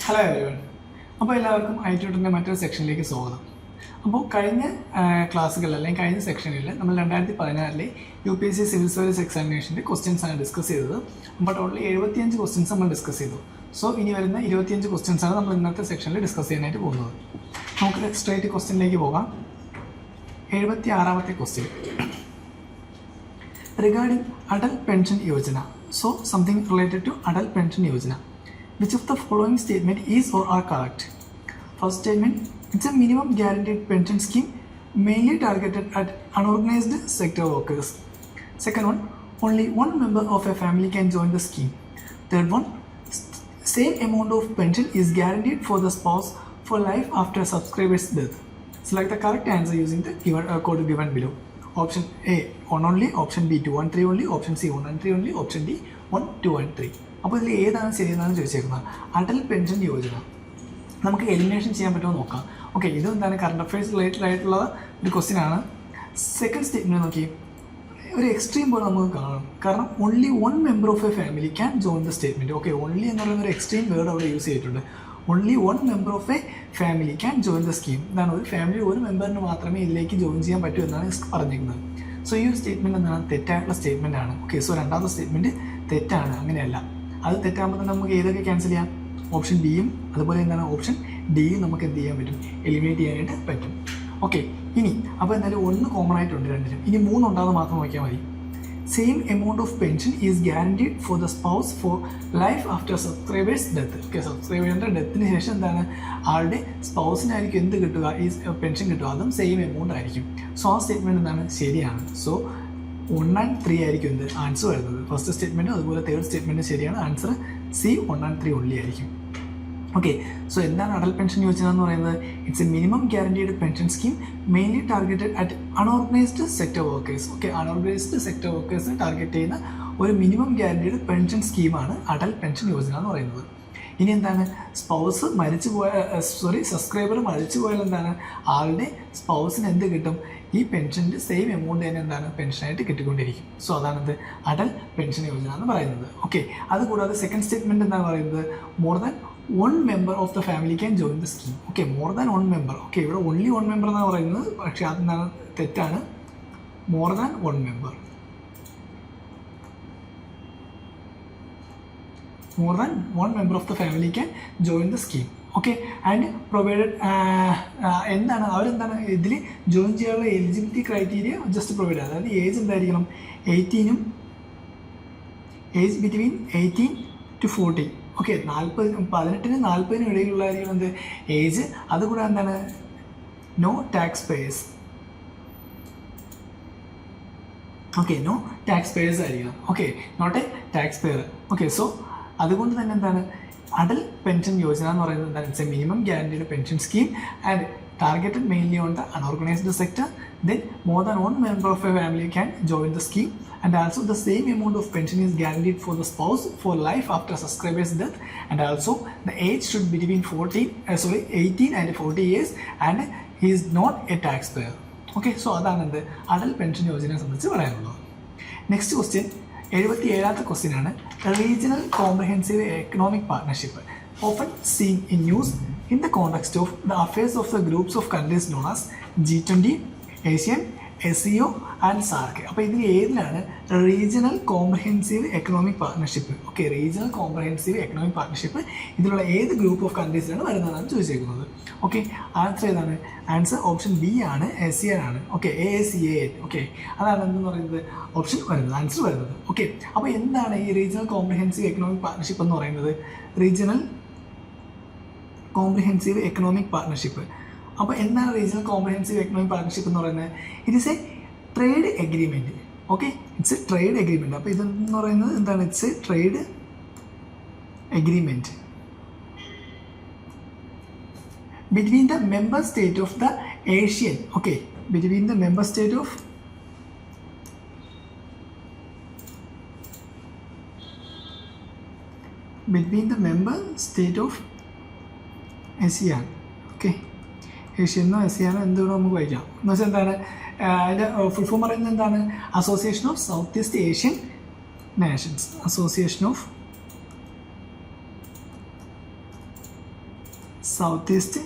Hello everyone. അപ്പോൾ എല്ലാവർക്കും I ട്യൂട്ടറിൻ്റെ മറ്റൊരു സെക്ഷനിലേക്ക് സ്വാഗതം. അപ്പോൾ കഴിഞ്ഞ ക്ലാസ്സുകളിൽ അല്ലെങ്കിൽ കഴിഞ്ഞ സെക്ഷനിൽ നമ്മൾ 2016 UPSC സിവിൽ സർവീസ് എക്സാമിനേഷൻ്റെ ക്വസ്റ്റ്യൻസാണ് ഡിസ്കസ് ചെയ്തത്. അപ്പോൾ ടോട്ടലി 75 ക്വസ്റ്റ്യൻസ് നമ്മൾ ഡിസ്കസ് ചെയ്തു. സോ ഇനി വരുന്ന 25 ക്വസ്റ്റ്യൻസാണ് നമ്മൾ ഇന്നത്തെ സെക്ഷനിൽ ഡിസ്കസ് ചെയ്യാനായിട്ട് പോകുന്നത്. നമുക്ക് സ്ട്രേറ്റ് ക്വസ്റ്റ്യനിലേക്ക് പോകാം. 76ാമത്തെ question regarding Atal pension Yojana. So something related to Adult Pension Yojana. Which of the following statement is or are correct? First statement, it's a minimum guaranteed pension scheme mainly targeted at unorganized sector workers. Second one, only one member of a family can join the scheme. Third one, same amount of pension is guaranteed for the spouse for life after subscriber's death. Select the correct answer using the given code given below. Option A 1 only, option B 2 and 3 only, option C 1 and 3 only, option D 1, 2 and 3. അപ്പോൾ ഇതിൽ ഏതാണ് ശരിയെന്നാണ് ചോദിച്ചേക്കുന്നത്. Atal pension Yojana നമുക്ക് elimination ചെയ്യാൻ പറ്റുമോ നോക്കാം. Okay, ഇത് എന്താണ് current affairs related ആയിട്ടുള്ള ഒരു ക്വസ്റ്റ്യൻ ആണ്. സെക്കൻഡ് സ്റ്റേറ്റ്മെൻറ്റ് നോക്കി, ഒരു എക്സ്ട്രീം പോലെ നമുക്ക് കാണണം. കാരണം only one member of A family can join the statement. Okay, only എന്ന് പറയുന്ന ഒരു എക്സ്ട്രീം വേർഡ് അവിടെ യൂസ് ചെയ്തിട്ടുണ്ട്. Only one member of A family can join the scheme. ഇതാണ് ഒരു ഫാമിലി ഒരു മെമ്പറിന് മാത്രമേ ഇതിലേക്ക് ജോയിൻ ചെയ്യാൻ പറ്റൂ എന്നാണ് പറഞ്ഞിരിക്കുന്നത്. സോ ഈ ഒരു സ്റ്റേറ്റ്മെൻറ്റ് എന്താണ് തെറ്റായിട്ടുള്ള സ്റ്റേറ്റ്മെൻറ്റ് ആണ്. ഓക്കെ, സോ രണ്ടാമത്തെ സ്റ്റേറ്റ്മെൻറ്റ് തെറ്റാണ്, അങ്ങനെയല്ല. അത് തെറ്റാകുമ്പോൾ തന്നെ നമുക്ക് ഏതൊക്കെ ക്യാൻസൽ ചെയ്യാം? ഓപ്ഷൻ ബിയും അതുപോലെ എന്താണ് ഓപ്ഷൻ ഡിയും നമുക്ക് എന്ത് ചെയ്യാൻ പറ്റും? എലിമിനേറ്റ് ചെയ്യാനായിട്ട് പറ്റും. ഓക്കെ, ഇനി അപ്പോൾ എന്തായാലും ഒന്ന് കോമൺ ആയിട്ടുണ്ട് രണ്ടിലും. ഇനി 3 ഉണ്ടാകുന്നത് മാത്രം നോക്കിയാൽ മതി. Same amount of pension is guaranteed for the spouse for life after subscriber's death. Okay, സബ്സ്ക്രൈബറിൻ്റെ ഡെത്തിന് ശേഷം എന്താണ് ആളുടെ സ്പൗസിനായിരിക്കും എന്ത് കിട്ടുക? ഈ പെൻഷൻ കിട്ടുക, അതും സെയിം എമൗണ്ട് ആയിരിക്കും. സോ ആ സ്റ്റേറ്റ്മെൻറ്റ് എന്താണ് ശരിയാണ്. സോ 1 and 3 ആയിരിക്കും എന്ത് ആൻസർ വരുന്നത്. ഫസ്റ്റ് സ്റ്റേറ്റ്മെൻറ്റും അതുപോലെ തേർഡ് സ്റ്റേറ്റ്മെൻറ്റും ശരിയാണ്. ആൻസർ C 1 and 3 ഓൺലി ആയിരിക്കും. ഓക്കെ, സോ എന്താണ് അടൽ പെൻഷൻ യോജന എന്ന് പറയുന്നത്? It's a minimum guaranteed pension scheme mainly targeted at unorganised sector workers. Okay, unorganised sector വർക്കേഴ്സിനെ ടാർഗറ്റ് ചെയ്യുന്ന ഒരു മിനിമം ഗ്യാരണ്ടീഡ് പെൻഷൻ സ്കീമാണ് അടൽ പെൻഷൻ യോജന എന്ന് പറയുന്നത്. ഇനി എന്താണ് സ്പൗസ് മരിച്ചു പോയ സബ്സ്ക്രൈബർ മരിച്ചു പോയാൽ എന്താണ് ആളുടെ സ്പൗസിന് എന്ത് കിട്ടും? ഈ പെൻഷൻ്റെ സെയിം എമൗണ്ട് തന്നെ എന്താണ് പെൻഷനായിട്ട് കിട്ടിക്കൊണ്ടിരിക്കും. സോ അതാണെന്ത് അടൽ പെൻഷൻ യോജന എന്ന് പറയുന്നത്. ഓക്കെ, അതുകൂടാതെ സെക്കൻഡ് സ്റ്റേറ്റ്മെൻറ്റ് എന്താണ് പറയുന്നത്? More than 1 member of the family can join the scheme. Okay, more than 1 member. Okay, ഇവിടെ ഓൺലി 1 member എന്നാണ് പറയുന്നത്, പക്ഷേ അതെന്താണ് തെറ്റാണ്. More than 1 member. More than 1 member of the family can join the scheme. Okay, and provided എന്താണ് അവരെന്താണ് ഇതിൽ join ചെയ്യാനുള്ള എലിജിബിലിറ്റി ക്രൈറ്റീരിയ ജസ്റ്റ് പ്രൊവൈഡ് ചെയ്യുക. അതായത് ഏജ് എന്തായിരിക്കണം? 18 ഏജ് ബിറ്റ്വീൻ 18 to 40. ഓക്കെ, 18 - 40 ഇടയിലുള്ളതായിരിക്കും എന്ത് ഏജ്. അതുകൂടാതെ എന്താണ് no tax payers. Okay, no tax payers ആയിരിക്കണം. Okay, not a tax payer. Okay, so അതുകൊണ്ട് തന്നെ എന്താണ് അടൽ പെൻഷൻ യോജന എന്ന് പറയുന്നത് എന്താണ്? It's a minimum guaranteed pension scheme and targeted mainly on the unorganised sector. Then more than 1 member of a family can join the scheme, and also the same amount of pension is guaranteed for the spouse for life after subscriber's death, and also the age should be between 18 and 40 years, and he is not a taxpayer. Okay, so അതാണ് എന്ത് Atal pension യോജനയെ സംബന്ധിച്ച് പറയാനുള്ളത്. Next question 77ാമത്തെ question ആണ്. Regional comprehensive economic partnership often seen in news in the context of the affairs of the groups of countries known as G20, Asian, SCO and SAARC. അപ്പോൾ ഇതിൽ ഏതിലാണ് regional comprehensive economic partnership? Okay, regional comprehensive economic partnership ഇതിലുള്ള ഏത് group of കൺട്രീസിലാണ് വരുന്നതെന്നാണ് ചോദിച്ചേക്കുന്നത്. Okay, answer ഏതാണ്? Answer option B ആണ്, ASEAN ആണ്. Okay, ASEAN. ഓക്കെ, അതാണ് എന്തെന്ന് പറയുന്നത് ഓപ്ഷൻ വരുന്നത്, ആൻസർ വരുന്നത്. ഓക്കെ, അപ്പോൾ എന്താണ് ഈ റീജിയണൽ കോംപ്രഹെൻസീവ് എക്കണോമിക് പാർട്ണർഷിപ്പ് എന്ന് പറയുന്നത്? Regional comprehensive economic partnership. അപ്പോൾ എന്താണ് റീജിയണൽ കോംപ്രഹെൻസീവ് എക്കണോമിക് പാർട്ണർഷിപ്പ് എന്ന് പറയുന്നത്? It is a trade agreement. Okay, it's a trade agreement. അപ്പോൾ ഇതെന്ന് പറയുന്നത് എന്താണ്? It's a trade agreement between the member state of the Asian. Okay, between the member state of ASEAN. Okay, ഏഷ്യന്നോ ASEAനോ എന്തുകൊണ്ടോ നമുക്ക് വായിക്കാം. എന്ന് വെച്ചാൽ എന്താണ് അതിൻ്റെ ഫുൾ ഫോം പറയുന്നത് എന്താണ്? Association of south east Asian Nations. Association of south east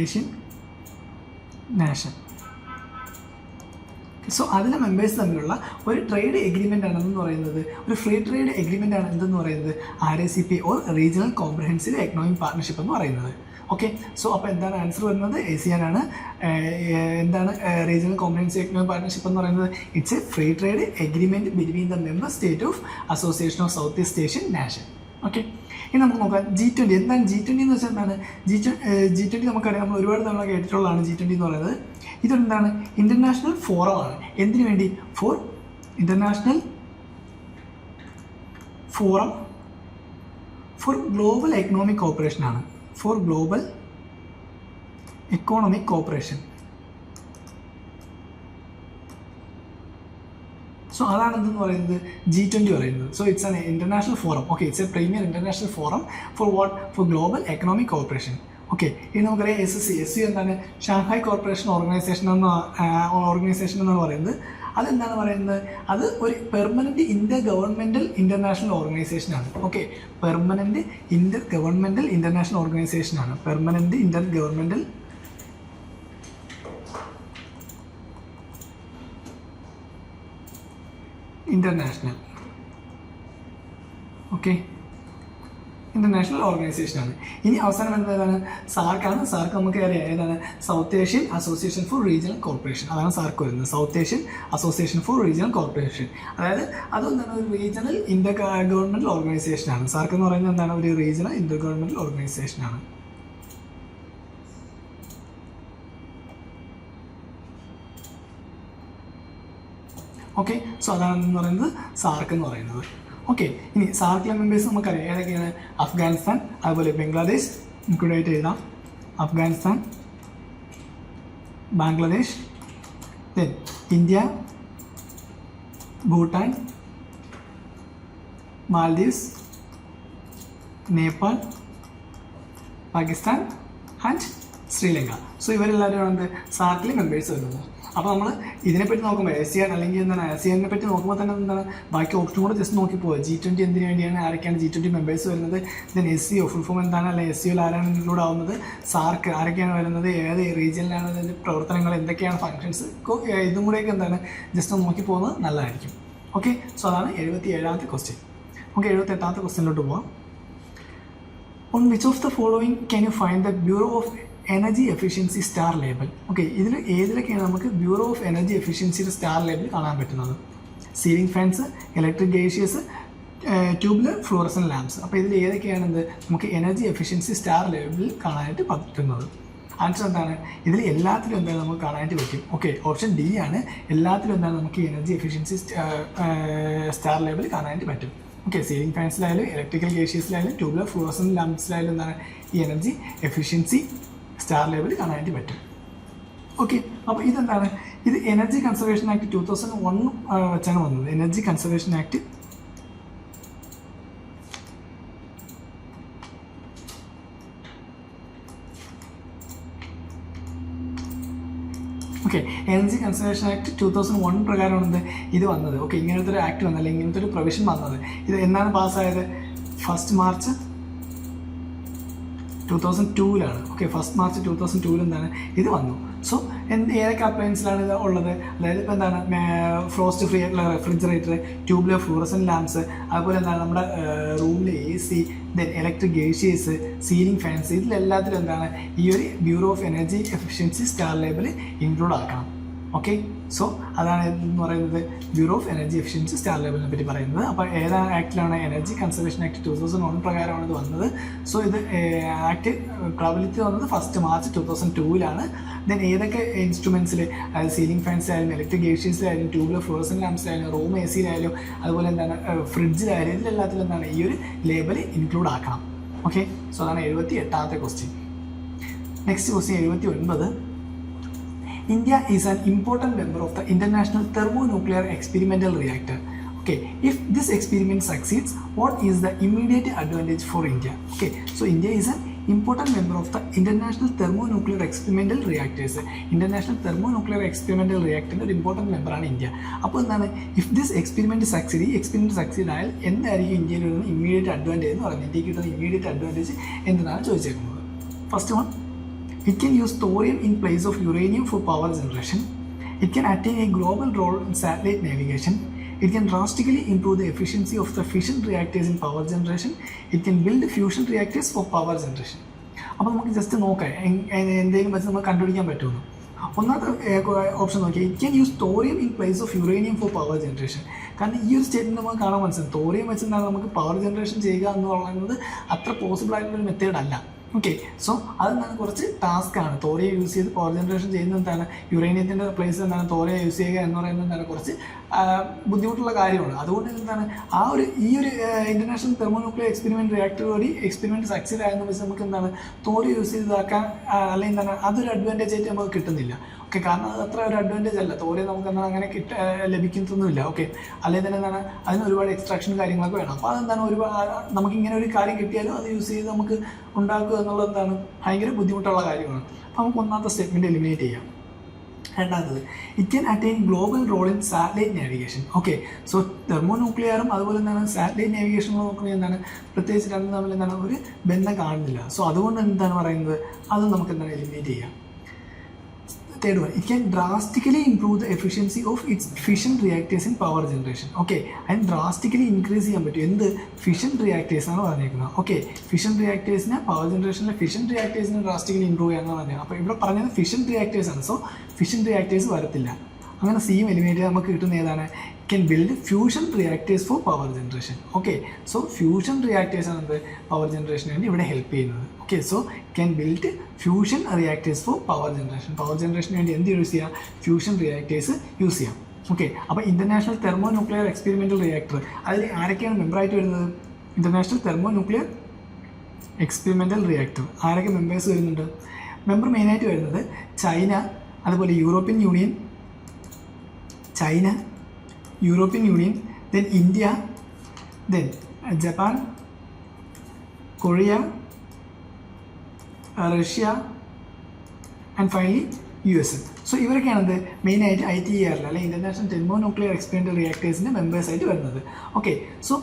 Asian nation. So അതിലെ മെമ്പേഴ്സ് തമ്മിലുള്ള ഒരു ട്രേഡ് എഗ്രിമെൻ്റ് ആണെന്ന് പറയുന്നത്, ഒരു ഫ്രീ ട്രേഡ് എഗ്രിമെൻ്റ് ആണ് എന്തെന്ന് പറയുന്നത് RACP or regional comprehensive economic partnership എന്ന് പറയുന്നത്. ഓക്കെ, സോ അപ്പോൾ എന്താണ് ആൻസർ വരുന്നത്? ASEAN ആണ്. എന്താണ് റീജിയണൽ കോംപ്രഹെൻസീവ് എക്കണോമിക് പാർട്ണർഷിപ്പ് എന്ന് പറയുന്നത്? It's A free trade agreement between the member state of association of south east Asian nation. Okay, ഇനി നമുക്ക് നോക്കാം G20. എന്താണ് G20 എന്ന് വെച്ചാൽ എന്താണ്? G20 നമുക്കറിയാം, നമ്മൾ ഒരുപാട് തവണ കേട്ടിട്ടുള്ളതാണ് G20 എന്ന് പറയുന്നത്. ഇതെന്താണ്? ഇൻ്റർനാഷണൽ ഫോറമാണ്. എന്തിനു വേണ്ടി? For international forum for global economic cooperation ആണ്. For global economic cooperation. So അതാണ് എന്തെന്ന് പറയുന്നത്? G20 പറയുന്നത്. So it's an international forum. Okay, it's a premier international forum for what? For global economic cooperation. Okay, ഇനി നമുക്കറിയാം SCO എന്താണ്? Shanghai corporation organisation എന്നാണ് പറയുന്നത്. അതെന്താണ് പറയുന്നത്? അത് ഒരു പെർമനൻറ്റ് ഇന്റർ ഗവൺമെൻറ്റൽ ഇൻ്റർനാഷണൽ ഓർഗനൈസേഷനാണ്. Okay, permanent inter governmental international ഓർഗനൈസേഷനാണ്. Permanent inter governmental international. Okay, international ഓർഗനൈസേഷനാണ്. ഇനി അവസാനം എന്താണ്? സാർക്കാണ്. സാർക്ക് നമുക്ക് അറിയാം ഏതാണ്? South Asian association for regional corporation. അതാണ് സാർക്ക് വരുന്നത്. South Asian association for regional corporation. അതായത് അതെന്താണ്? ഒരു റീജിയണൽ ഇന്റർ ഗവൺമെൻറ്റൽ ഓർഗനൈസേഷനാണ്. സാർക്ക് എന്ന് പറയുന്നത് എന്താണ്? ഒരു റീജിയണൽ ഇന്റർ ഗവൺമെൻറ്റൽ ഓർഗനൈസേഷനാണ്. ഓക്കെ, സോ അതാണെന്ന് പറയുന്നത് സാർക്ക് എന്ന് പറയുന്നത്. ഓക്കെ, ഇനി സാർക്കിലെ മെമ്പേഴ്സ് നമുക്കറിയാം ഏതൊക്കെയാണ്? അഫ്ഗാനിസ്ഥാൻ, അതുപോലെ ബംഗ്ലാദേശ്. നമുക്കിവിടെ ആയിട്ട് എഴുതാം Afghanistan, Bangladesh, then India, Bhutan, Maldives, Nepal, Pakistan and Sri Lanka. So ഇവരെല്ലാവരും എന്ത്? സാർക്കിലെ മെമ്പേഴ്സ് വരുന്നത്. അപ്പോൾ നമ്മൾ ഇതിനെപ്പറ്റി നോക്കുമ്പോൾ ASEAN അല്ലെങ്കിൽ എന്താണ് ASEANനെ പറ്റി നോക്കുമ്പോൾ തന്നെ എന്താണ് ബാക്കി ഓപ്ഷൻ കൂടെ ജസ്റ്റ് നോക്കി പോവുക. G20 എന്തിനു വേണ്ടിയാണ്? ആരൊക്കെയാണ് G20 മെമ്പേഴ്സ് വരുന്നത്? ദെൻ SCO ഫുൾ ഫോം എന്താണ്? അല്ലെങ്കിൽ SCOയിൽ ആരാണ് ഇൻക്ലൂഡ് ആവുന്നത്? സാർക്ക് ആരൊക്കെയാണ് വരുന്നത്? ഏത് റീജിയനിലാണ് ഇതിൻ്റെ പ്രവർത്തനങ്ങൾ? എന്തൊക്കെയാണ് ഫങ്ഷൻസ്? ഇതും കൂടെയൊക്കെ എന്താണ് ജസ്റ്റ് ഒന്ന് നോക്കി പോകുന്നത് നല്ലതായിരിക്കും. ഓക്കെ, സോ അതാണ് 77ാമത്തെ ക്വസ്റ്റ്യൻ. നമുക്ക് 78ാമത്തെ ക്വസ്റ്റ്യനിലോട്ട് പോവാം. On which of the following can you find the bureau of energy efficiency star label? Okay, ഇതിൽ ഏതിലൊക്കെയാണ് നമുക്ക് ബ്യൂറോ ഓഫ് എനർജി എഫിഷ്യൻസിയുടെ സ്റ്റാർ ലേബൽ കാണാൻ പറ്റുന്നത്? സീലിംഗ് ഫാൻസ്, ഇലക്ട്രിക് ഗേഷ്യസ്, ട്യൂബുലർ ഫ്ലൂറസെന്റ് ലാംപ്സ്. അപ്പോൾ ഇതിൽ ഏതൊക്കെയാണ് നമുക്ക് എനർജി എഫിഷ്യൻസി സ്റ്റാർ ലേബലിൽ കാണാനായിട്ട് പറ്റുന്നത്? ആൻസർ എന്താണ്? ഇതിൽ എല്ലാത്തിലും എന്താണ് നമുക്ക് കാണാനായിട്ട് പറ്റും? ഓക്കെ, ഓപ്ഷൻ D ആണ്. എല്ലാത്തിലും എന്താണ് നമുക്ക് എനർജി എഫിഷ്യൻസി സ്റ്റാർ ലേബൽ കാണാനായിട്ട് പറ്റും. ഓക്കെ, സീലിംഗ് ഫാൻസിലായാലും ഇലക്ട്രിക്കൽ ഗേഷ്യസിലായാലും ട്യൂബുലർ ഫ്ലൂറസെന്റ് ലാംപ്സിലായാലും എന്താണ് ഈ എനർജി എഫിഷ്യൻസി സ്റ്റാർ ലേബൽ കാണാനായിട്ട് പറ്റും. ഓക്കെ, അപ്പോൾ ഇതെന്താണ്? ഇത് എനർജി കൺസർവേഷൻ ആക്ട് 2001 വെച്ചാണ് വന്നത്. Energy conservation act energy conservation act 2001 പ്രകാരമാണ് ഇത് വന്നത്. ഓക്കെ, ഇങ്ങനത്തെ ഒരു ആക്ട് വന്നത്, അല്ലെങ്കിൽ ഇങ്ങനത്തെ ഒരു പ്രൊവിഷൻ വന്നത്. ഇത് എന്നാണ് പാസ്സായത്? 1 മാർച്ച് 2002 ഓക്കെ, 1 മാർച്ച് 2002 എന്താണ് ഇത് വന്നു. സോ ഏതൊക്കെ അപ്ലയൻസിലാണ് ഇത് ഉള്ളത്? അതായത് ഇപ്പോൾ എന്താണ് ഫ്രോസ്റ്റ് ഫ്രീ ആയിട്ടുള്ള റെഫ്രിജറേറ്റർ, ട്യൂബുലർ ഫ്ലൂറസെന്റ് ലാംപ്സ്, അതുപോലെ എന്താണ് നമ്മുടെ റൂമിലെ AC, ദെൻ ഇലക്ട്രിക് ഗേഷ്യസ്, സീലിംഗ് ഫാൻസ്, ഇതിലെല്ലാത്തിലും എന്താണ് ഈ ഒരു bureau of energy efficiency star label include ആക്കണം. ഓക്കെ, സോ അതാണ് എന്ന് പറയുന്നത് bureau of energy efficiency star ലേബലിനെ പറ്റി പറയുന്നത്. അപ്പോൾ ഏതാണ് ആക്ടിലാണ്? എനർജി കൺസർവേഷൻ ആക്ട് 2001 പ്രകാരമാണ് ഇത് വന്നത്. സോ ഇത് ആക്ട് പ്രാബല്യത്തിൽ വന്നത് 1 മാർച്ച് 2002 ദെൻ ഏതൊക്കെ ഇൻസ്ട്രുമെൻസിൽ, അതായത് സീലിംഗ് ഫാൻസിലായാലും ഇലക്ട്രിക് ഗേഷ്യസിലായാലും ട്യൂബുലർ ഫ്ലൂറസെന്റ് ലാംപ്സിലായാലും റൂം ACയിലായാലും അതുപോലെ എന്താണ് ഫ്രിഡ്ജിലായാലും ഇതിലെല്ലാത്തിലും എന്താണ് ഈ ഒരു ലേബൽ ഇൻക്ലൂഡ് ആക്കണം. ഓക്കെ, സോ അതാണ് 78ാമത്തെ question. Next question 79. India is an important member of the International Thermonuclear Experimental Reactor. Okay, if this experiment succeeds, what is the immediate advantage for India? Okay, so India is an important member of the international thermonuclear experimental reactors. International thermonuclear experimental റിയാക്ടറിൻ്റെ ഒരു important മെമ്പറാണ് India. അപ്പോൾ എന്താണ്, if this experiment succeed, ഈ experiment succeed ആയാൽ എന്തായിരിക്കും ഇന്ത്യയിൽ വരുന്ന ഇമ്മീഡിയറ്റ് അഡ്വാൻറ്റേജ് എന്ന് പറയുന്നത്? ഇന്ത്യക്ക് കിട്ടുന്ന ഇമ്മീഡിയറ്റ് അഡ്വാൻറ്റേജ് എന്തെന്നാണ് ചോദിച്ചേക്കുന്നത്. First one, it can use thorium in place of uranium for power generation. It can attain a global role in satellite navigation. It can drastically improve the efficiency of the fission reactors in power generation. It can build fusion reactors for power generation. അപ്പോൾ നമുക്ക് just നോക്കാം എന്തെങ്കിലും വെച്ച് നമുക്ക് കണ്ടുപിടിക്കാൻ പറ്റുമെന്ന്. ഒന്നാമത്തെ option നോക്കി, it can use thorium in place of uranium for power generation. കാരണം ഈ ഒരു സ്റ്റേറ്റ്മെൻറ്റ് നമുക്ക് കാണാൻ മനസ്സിലാവും, തോറിയം വെച്ച് എന്താണ് നമുക്ക് പവർ ജനറേഷൻ ചെയ്യുക എന്ന് പറയുന്നത് അത്ര പോസിബിൾ ആയിട്ടുള്ള ഒരു മെത്തേഡ് അല്ല. ഓക്കെ, സോ അതെന്താണ് കുറച്ച് ടാസ്ക്കാണ്. തോറിയ യൂസ് ചെയ്ത് പവർ ജനറേഷൻ ചെയ്യുന്നത് എന്താണ്, യുറേനിയത്തിൻ്റെ പ്ലേസ് എന്താണ് തോറിയ യൂസ് ചെയ്യുക എന്ന് പറയുന്നത് എന്താണ് കുറച്ച് ബുദ്ധിമുട്ടുള്ള കാര്യമാണ്. അതുകൊണ്ട് എന്താണ് ഈ ഒരു ഇൻ്റർനാഷണൽ തെർമോന്യൂക്ലിയർ എക്സ്പെരിമെൻറ്റ് റിയാക്ടർ വഴി എക്സ്പെരിമെൻറ്റ് സക്സീഡ് ആയെന്ന് വെച്ച് നമുക്ക് എന്താണ് തോറിയ യൂസ് ചെയ്താക്കാൻ അല്ലെങ്കിൽ എന്താണ് അതൊരു അഡ്വാൻറ്റേജ് ആയിട്ട് നമുക്ക് കിട്ടുന്നില്ല. ഓക്കെ, കാരണം അത് അത്ര ഒരു അഡ്വാൻറ്റേജ് അല്ല, തോറിയ നമുക്ക് എന്താണ് അങ്ങനെ ലഭിക്കുന്നൊന്നുമില്ല. ഓക്കെ, അല്ലെങ്കിൽ തന്നെ എന്താണ് അതിന് ഒരുപാട് എക്സ്ട്രാക്ഷൻ കാര്യങ്ങളൊക്കെ വേണം. അപ്പോൾ അതെന്താണ് നമുക്കിങ്ങനെ ഒരു കാര്യം കിട്ടിയാലും അത് യൂസ് ചെയ്ത് നമുക്ക് ഉണ്ടാക്കുക എന്നുള്ളത് എന്താണ് ഭയങ്കര ബുദ്ധിമുട്ടുള്ള കാര്യമാണ്. അപ്പോൾ നമുക്ക് ഒന്നാമത്തെ സ്റ്റേറ്റ്മെൻറ്റ് എലിമിനേറ്റ് ചെയ്യാം. രണ്ടാമത്തത്, it can attain global role in satellite navigation. Okay, so തെർമോന്യൂക്ലിയറും അതുപോലെ എന്താണ് സാറ്റലൈറ്റ് നാവിഗേഷനും നോക്കുന്നത് എന്താണ് പ്രത്യേകിച്ച് രണ്ടും തമ്മിൽ എന്താണ് ഒരു ബന്ധം കാണുന്നില്ല. സോ അതുകൊണ്ട് എന്താണ് പറയുന്നത്, അത് നമുക്ക് എന്താണ് എലിമിനേറ്റ് ചെയ്യാം. Third one, it can drastically improve the efficiency of its fission reactors in power generation. Okay, അതിന് ഡ്രാസ്റ്റിക്കലി ഇൻക്രീസ് ചെയ്യാൻ പറ്റും. എന്ത് ഫിഷൻ റിയാക്ടേഴ്സാണ് പറഞ്ഞേക്കുന്നത്. ഓക്കെ, ഫിഷൻ റിയാക്ടേഴ്സിനെ പവർ ജനറേഷനിലെ ഫിഷൻ റിയാക്ടേഴ്സിനെ ഡ്രാസ്റ്റിക്കലി ഇംപ്രൂവ് ചെയ്യാമെന്ന് പറഞ്ഞത്. അപ്പോൾ ഇവിടെ പറഞ്ഞത് ഫിഷൻ റിയാക്ടേഴ്സാണ്. സോ ഫിഷൻ റിയാക്ടേഴ്സ് വരത്തില്ല. അങ്ങനെ സിയും എലിമിനേറ്റ് ചെയ്ത് നമുക്ക് കിട്ടുന്ന ഏതാണ്, can build fusion reactors for power generation. Okay, so fusion reactors ആണ് എന്ത് പവർ ജനറേഷന് വേണ്ടി ഇവിടെ ഹെൽപ്പ് ചെയ്യുന്നത്. Okay, so can build fusion reactors for power generation. Power ജനറേഷന് വേണ്ടി എന്ത് യൂസ് ചെയ്യാം, ഫ്യൂഷൻ റിയാക്ടേഴ്സ് യൂസ് ചെയ്യാം. ഓക്കെ, അപ്പോൾ ഇൻ്റർനാഷണൽ തെർമോന്യൂക്ലിയർ എക്സ്പെരിമെൻ്റൽ റിയാക്ടർ അതിൽ ആരൊക്കെയാണ് മെമ്പറായിട്ട് വരുന്നത്, ഇൻ്റർനാഷണൽ തെർമോന്യൂക്ലിയർ എക്സ്പെരിമെൻ്റൽ റിയാക്ടർ ആരൊക്കെ മെമ്പേഴ്സ് വരുന്നുണ്ട്? മെമ്പർ മെയിനായിട്ട് വരുന്നത് ചൈന, അതുപോലെ European union, then India, then Japan, Korea, Russia, and finally US. So ഇവരൊക്കെയാണത് മെയിനായിട്ട് ITER അല്ലെങ്കിൽ ഇൻ്റർനാഷണൽ തെർമോന്യൂക്ലിയർ എക്സ്പെരിമെൻ്റൽ റിയാക്ടേഴ്സിൻ്റെ മെമ്പേഴ്സായിട്ട് വരുന്നത്. ഓക്കെ, സോ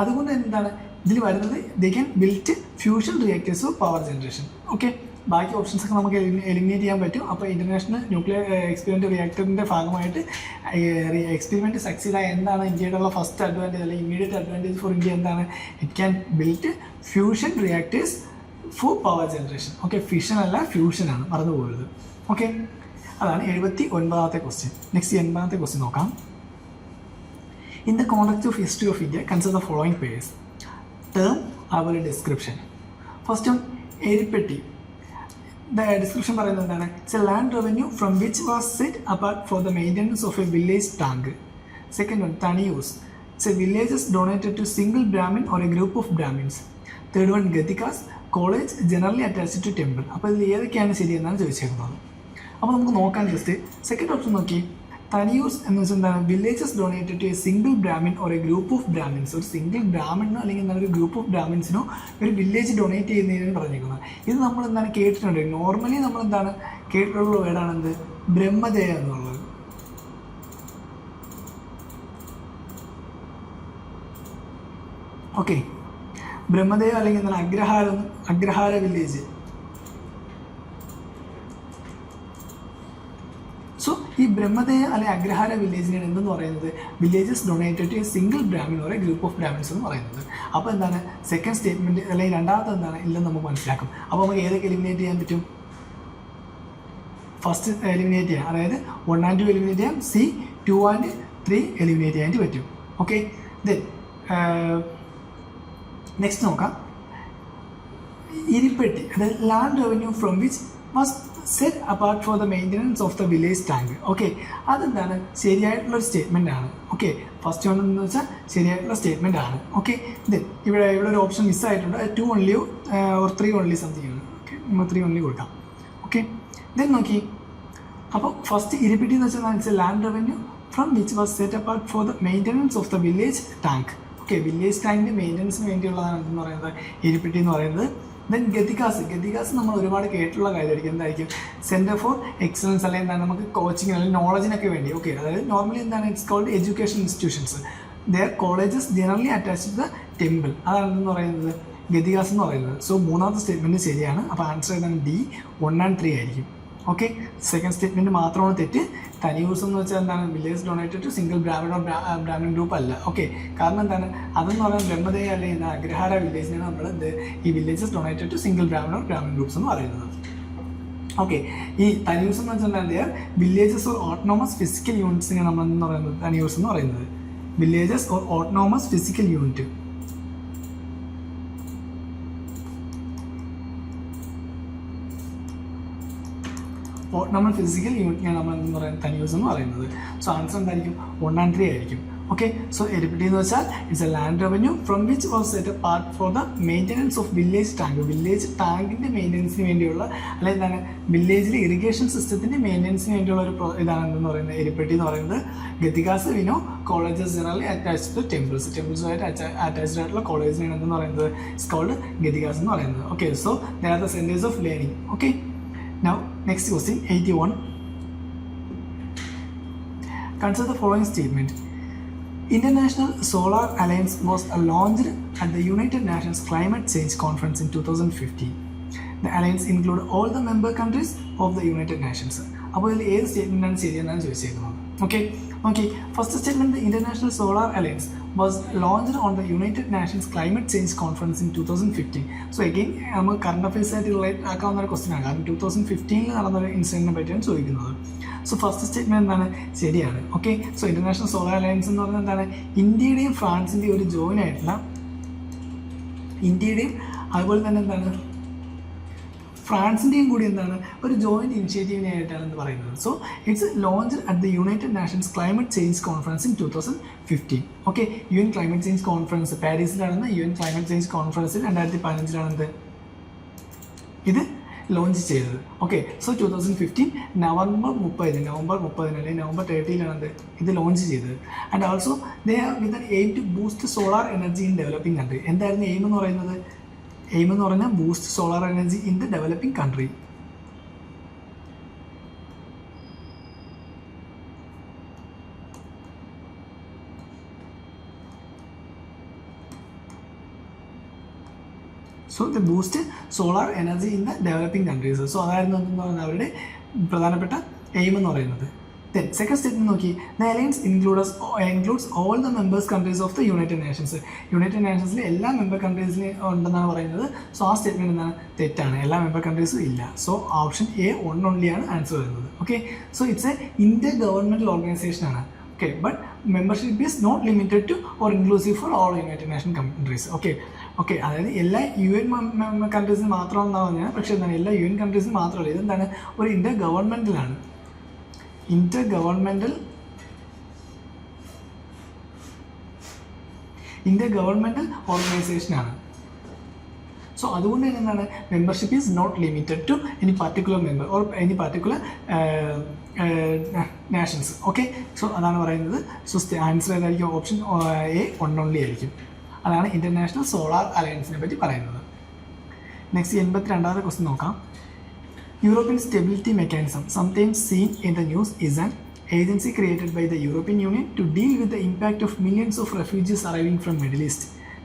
അതുകൊണ്ട് എന്താണ് ഇതിൽ വരുന്നത്, they can build fusion reactors for power generation. Okay, ബാക്കി ഓപ്ഷൻസൊക്കെ നമുക്ക് എലിമിനേറ്റ് ചെയ്യാൻ പറ്റും. അപ്പോൾ ഇൻ്റർനാഷണൽ ന്യൂക്ലിയർ എക്സ്പെരിമെൻ്റ് റിയാക്ടറിൻ്റെ ഭാഗമായിട്ട് എക്സ്പെരിമെൻറ്റ് സക്സീഡായ എന്താണ് ഇന്ത്യയുടെ ഫസ്റ്റ് അഡ്വാൻറ്റേജ് അല്ലെങ്കിൽ ഇമ്മീഡിയറ്റ് അഡ്വാൻറ്റേജ് ഫോർ ഇന്ത്യ എന്താണ്, it can build fusion reactors for power generation. Okay, fission അല്ല ഫ്യൂഷനാണ്, മറന്നു പോകരുത്. ഓക്കെ, അതാണ് 79ാമത്തെ ക്വസ്റ്റ്യൻ. നെക്സ്റ്റ് 80ാമത്തെ ക്വസ്റ്റ്യൻ നോക്കാം. In the context of history of India consider the following pairs. Term അതുപോലെ description. First one, Eripatti. Description പറയുന്നത് എന്താണ്, it's a land revenue from which was set apart for the maintenance of a village tank. Second one, Taniyurs. It's a villages donated to single Brahmin or a group of Brahmins. Third one, Ghatikas, college generally attached to temple. അപ്പോൾ ഇതിൽ ഏതൊക്കെയാണ് ശരിയെന്നാണ് ചോദിച്ചിരുന്നത്. അപ്പോൾ നമുക്ക് നോക്കാൻ just second option നോക്കി. തനിയൂസ് എന്ന് വെച്ചാൽ എന്താണ്, villages donated to a single Brahmin or a group of Brahmins. ഒരു സിംഗിൾ ബ്രാഹ്മിനോ അല്ലെങ്കിൽ എന്താണ് ഒരു ഗ്രൂപ്പ് ഓഫ് ബ്രാഹ്മിൻസിനോ ഒരു വില്ലേജ് ഡൊണേറ്റ് ചെയ്യുന്നതിനാണ് പറഞ്ഞിരിക്കുന്നത്. ഇത് നമ്മൾ എന്താണ് കേട്ടിട്ടുണ്ട്, നോർമലി നമ്മൾ എന്താണ് കേട്ടിട്ടുള്ള വേർഡാണ് എന്ത്, ബ്രഹ്മജയ എന്നുള്ളത്. ഓക്കെ, ബ്രഹ്മദേവ് അല്ലെങ്കിൽ എന്താണ് അഗ്രഹാര വില്ലേജ്. സോ ഈ ബ്രഹ്മദേയ അല്ലെങ്കിൽ അഗ്രഹാര വില്ലേജിനാണ് എന്തെന്ന് പറയുന്നത്, villages donated to a single Brahmin or a group of Brahmins എന്ന് പറയുന്നത്. അപ്പോൾ എന്താണ് സെക്കൻഡ് സ്റ്റേറ്റ്മെൻറ്റ് അല്ലെങ്കിൽ രണ്ടാമത്തെ എന്താണ് ഇല്ലെന്ന് നമുക്ക് മനസ്സിലാക്കും. അപ്പോൾ നമുക്ക് ഏതൊക്കെ എലിമിനേറ്റ് ചെയ്യാൻ പറ്റും, ഫസ്റ്റ് എലിമിനേറ്റ് ചെയ്യാം, അതായത് 1 and 2 എലിമിനേറ്റ് ചെയ്യാം, C 2 and 3 എലിമിനേറ്റ് ചെയ്യാനായിട്ട് പറ്റും. ഓക്കെ, ദെൻ നെക്സ്റ്റ് നോക്കാം. ഇരിപ്പെട്ടി, അതായത് land revenue from which was set apart for the maintenance of the village tank. Okay, അതെന്താണ് ശരിയായിട്ടുള്ളൊരു സ്റ്റേറ്റ്മെൻ്റ് ആണ്. ഓക്കെ, ഫസ്റ്റ് വൺ എന്ന് വെച്ചാൽ ശരിയായിട്ടുള്ള സ്റ്റേറ്റ്മെൻ്റ് ആണ്. ഓക്കെ, ദെൻ ഇവിടെ ഒരു ഓപ്ഷൻ മിസ്സായിട്ടുണ്ട്, 2 only or 3 only സംതിങ് ആണ്. ഓക്കെ, നമ്മൾ 3 only കൊടുക്കാം. ഓക്കെ, ദെൻ നോക്കി. അപ്പോൾ ഫസ്റ്റ് ഇരിപ്പെട്ടി എന്ന് വെച്ചാൽ land revenue from which was set apart for the maintenance of the village tank. Okay, village ടാങ്കിൻ്റെ മെയിൻ്റനൻസിന് വേണ്ടിയുള്ളതാണ് എന്തെന്ന് പറയുന്നത് ഇരിപ്പെട്ടി എന്ന് പറയുന്നത്. ദെൻ ഗതികാസ് നമ്മൾ ഒരുപാട് കേട്ടുള്ള കാര്യമായിരിക്കും. എന്തായിരിക്കും? സെൻറ്റർ ഫോർ എക്സലൻസ്, അല്ലെങ്കിൽ എന്താണ് നമുക്ക് കോച്ചിങ് അല്ലെങ്കിൽ നോളജിനൊക്കെ വേണ്ടി. ഓക്കെ, അതായത് നോർമലി എന്താണ് it's called education institutions. Their colleges generally attached to the temple. അതാണ് എന്ന് പറയുന്നത് ഗതികാസ് എന്ന് പറയുന്നത്. സോ മൂന്നാമത്തെ സ്റ്റേറ്റ്മെൻറ്റ് ശരിയാണ്. അപ്പോൾ ആൻസർ ഏതാണ്? D 1 and 3 ആയിരിക്കും. ഓക്കെ, സെക്കൻഡ് സ്റ്റേറ്റ്മെൻറ്റ് മാത്രമാണ് തെറ്റ്. തനിയൂസ് എന്ന് വെച്ചാൽ എന്താണ്? Village donated to single Brahmin group അല്ല. ഓക്കെ, കാരണം എന്താണ്? അതെന്ന് പറയുന്നത് ബ്രഹ്മദേയ അല്ലെങ്കിൽ അഗ്രഹാര വില്ലേജിനാണ് നമ്മൾ ഈ villages donated to single Brahmin groups എന്ന് പറയുന്നത്. ഓക്കെ, ഈ തനിയൂസ് എന്ന് വെച്ചാൽ എന്താണ്? വില്ലേജസ് ഓർ ഓട്ടോണമസ് ഫിസിക്കൽ യൂണിറ്റ്സിനെ നമ്മൾ എന്ന് പറയുന്നത് തനിയൂസ് എന്ന് പറയുന്നത്. Villages or autonomous physical unit. നമ്മൾ ഫിസിക്കൽ യൂണിറ്റിനെയാണ് നമ്മൾ എന്ന് പറയുന്നത് തനിയൂസ് എന്ന് പറയുന്നത്. സോ ആൻസർ എന്തായിരിക്കും? 1 and 3 ആയിരിക്കും. ഓക്കെ, സോ എരിപ്പിട്ടി എന്ന് വെച്ചാൽ it's a land revenue from which was set apart for the maintenance of village tank. Village ടാങ്കിൻ്റെ മെയിൻ്റനൻസിന് വേണ്ടിയുള്ള, അല്ലെങ്കിൽ എന്താണ് വില്ലേജിലെ ഇറിഗേഷൻ സിസ്റ്റത്തിൻ്റെ മെയിൻ്റനൻസിന് വേണ്ടിയുള്ള ഒരു ഇതാണ് എന്തെന്ന് പറയുന്നത് എരിപ്പെട്ടി എന്ന് പറയുന്നത്. ഗതികാസ് വിനോ കോളേജസ് ജനറലി അറ്റാച്ച്ഡ് ടു ടെമ്പിൾസുമായിട്ട് അറ്റാച്ച്ഡ് ആയിട്ടുള്ള കോളേജിനാണ് എന്തെന്ന് പറയുന്നത് ഇറ്റ്സ് കോൾഡ് ഗതികാസ് എന്ന് പറയുന്നത്. Okay, so they are the centres of learning. ഓക്കെ, now next question 81. Consider the following statement. International Solar Alliance was launched at the United Nations Climate Change Conference in 2015. The alliance include all the member countries of the United Nations. അപ്പോൾ ഇതിൽ ഏത് സ്റ്റേറ്റ്മെൻറ്റാണ് ശരിയെന്നാണ് ചോദിച്ചേക്കുന്നത്. Okay, first statement the International Solar Alliance was launched on the United Nations climate change conference in 2015. So again നമുക്ക് current affairs ആയിട്ട് relate ആക്കാവുന്ന ഒരു ക്വസ്റ്റ്യൻ ആണ്, കാരണം 2015 നടന്നൊരു ഇൻസിഡൻറ്റിനെ പറ്റിയാണ് ചോദിക്കുന്നത്. സോ ഫസ്റ്റ് സ്റ്റേറ്റ്മെൻറ്റ് എന്താണ്? ശരിയാണ്. Okay, so international Solar alliance എന്ന് പറയുന്നത് എന്താണ്? ഇന്ത്യയുടെയും ഫ്രാൻസിൻ്റെയും ഒരു ജോയിൻ ആയിട്ടുള്ള, ഇന്ത്യയുടെയും അതുപോലെ തന്നെ എന്താണ് ഫ്രാൻസിൻ്റെയും കൂടി എന്താണ് ഒരു ജോയിൻറ്റ് ഇനിഷ്യേറ്റീവിനായിട്ടാണ് എന്ന് പറയുന്നത്. So it's launched at the United Nations climate change conference in 2015. Okay, UN climate change conference പാരീസിലാണെന്ന് UN ക്ലൈമറ്റ് ചേഞ്ച് കോൺഫറൻസിൽ 2015 ഇത് ലോഞ്ച് ചെയ്തത്. ഓക്കെ, സോ 2015 നവംബർ 30 അല്ലെങ്കിൽ നവംബർ 30 ഇത് ലോഞ്ച് ചെയ്തത്. And also they are with an aim to boost solar energy in developing country. എന്തായിരുന്നു aim എന്ന് പറയുന്നത്? എയിം എന്ന് പറഞ്ഞാൽ boost solar energy in the developing country. So the boost solar energy in the developing countries. So അതായിരുന്നു എന്ന് പറയുന്നത് അവരുടെ പ്രധാനപ്പെട്ട എയിം എന്ന് പറയുന്നത്. Then second statement നോക്കി, the alliance includes all the members countries of the United Nations. United നാഷൻസിലെ എല്ലാ മെമ്പർ കൺട്രീസിലും ഉണ്ടെന്നാണ് പറയുന്നത്. സോ ആ സ്റ്റേറ്റ്മെൻറ്റ് എന്താണ്? തെറ്റാണ്. എല്ലാ മെമ്പർ കൺട്രീസും ഇല്ല. സോ ഓപ്ഷൻ A 1 only ആണ് ആൻസർ വരുന്നത്. Okay, so it's a intergovernmental organisation ആണ്. Okay, but membership is not limited to or inclusive for all United Nation countries. Okay, അതായത് എല്ലാ UN കൺട്രീസിന് മാത്രമാണെന്നാണ് പറഞ്ഞാൽ, പക്ഷേ എന്താണ് എല്ലാ UN കൺട്രീസിന് മാത്രമല്ല, ഇതെന്താണ് ഒരു ഇന്റർ ഗവൺമെൻറ്റലാണ്, ഇന്റർ ഗവൺമെൻറ്റൽ ഓർഗനൈസേഷനാണ്. സോ അതുകൊണ്ട് തന്നെ എന്താണ് membership is not limited to any particular member or any particular nations. Okay, so അതാണ് പറയുന്നത്. സോ ആൻസർ ഏതായിരിക്കും? ഓപ്ഷൻ A 1 only ആയിരിക്കും. അതാണ് ഇന്റർനാഷണൽ സോളാർ അലയൻസിനെ പറ്റി പറയുന്നത്. നെക്സ്റ്റ് 82ാമത്തെ ക്വസ്റ്റ്യൻ നോക്കാം. European Stability Mechanism, sometimes seen in the news, is an agency created by the European Union to deal with the impact of millions of refugees arriving from Middle East.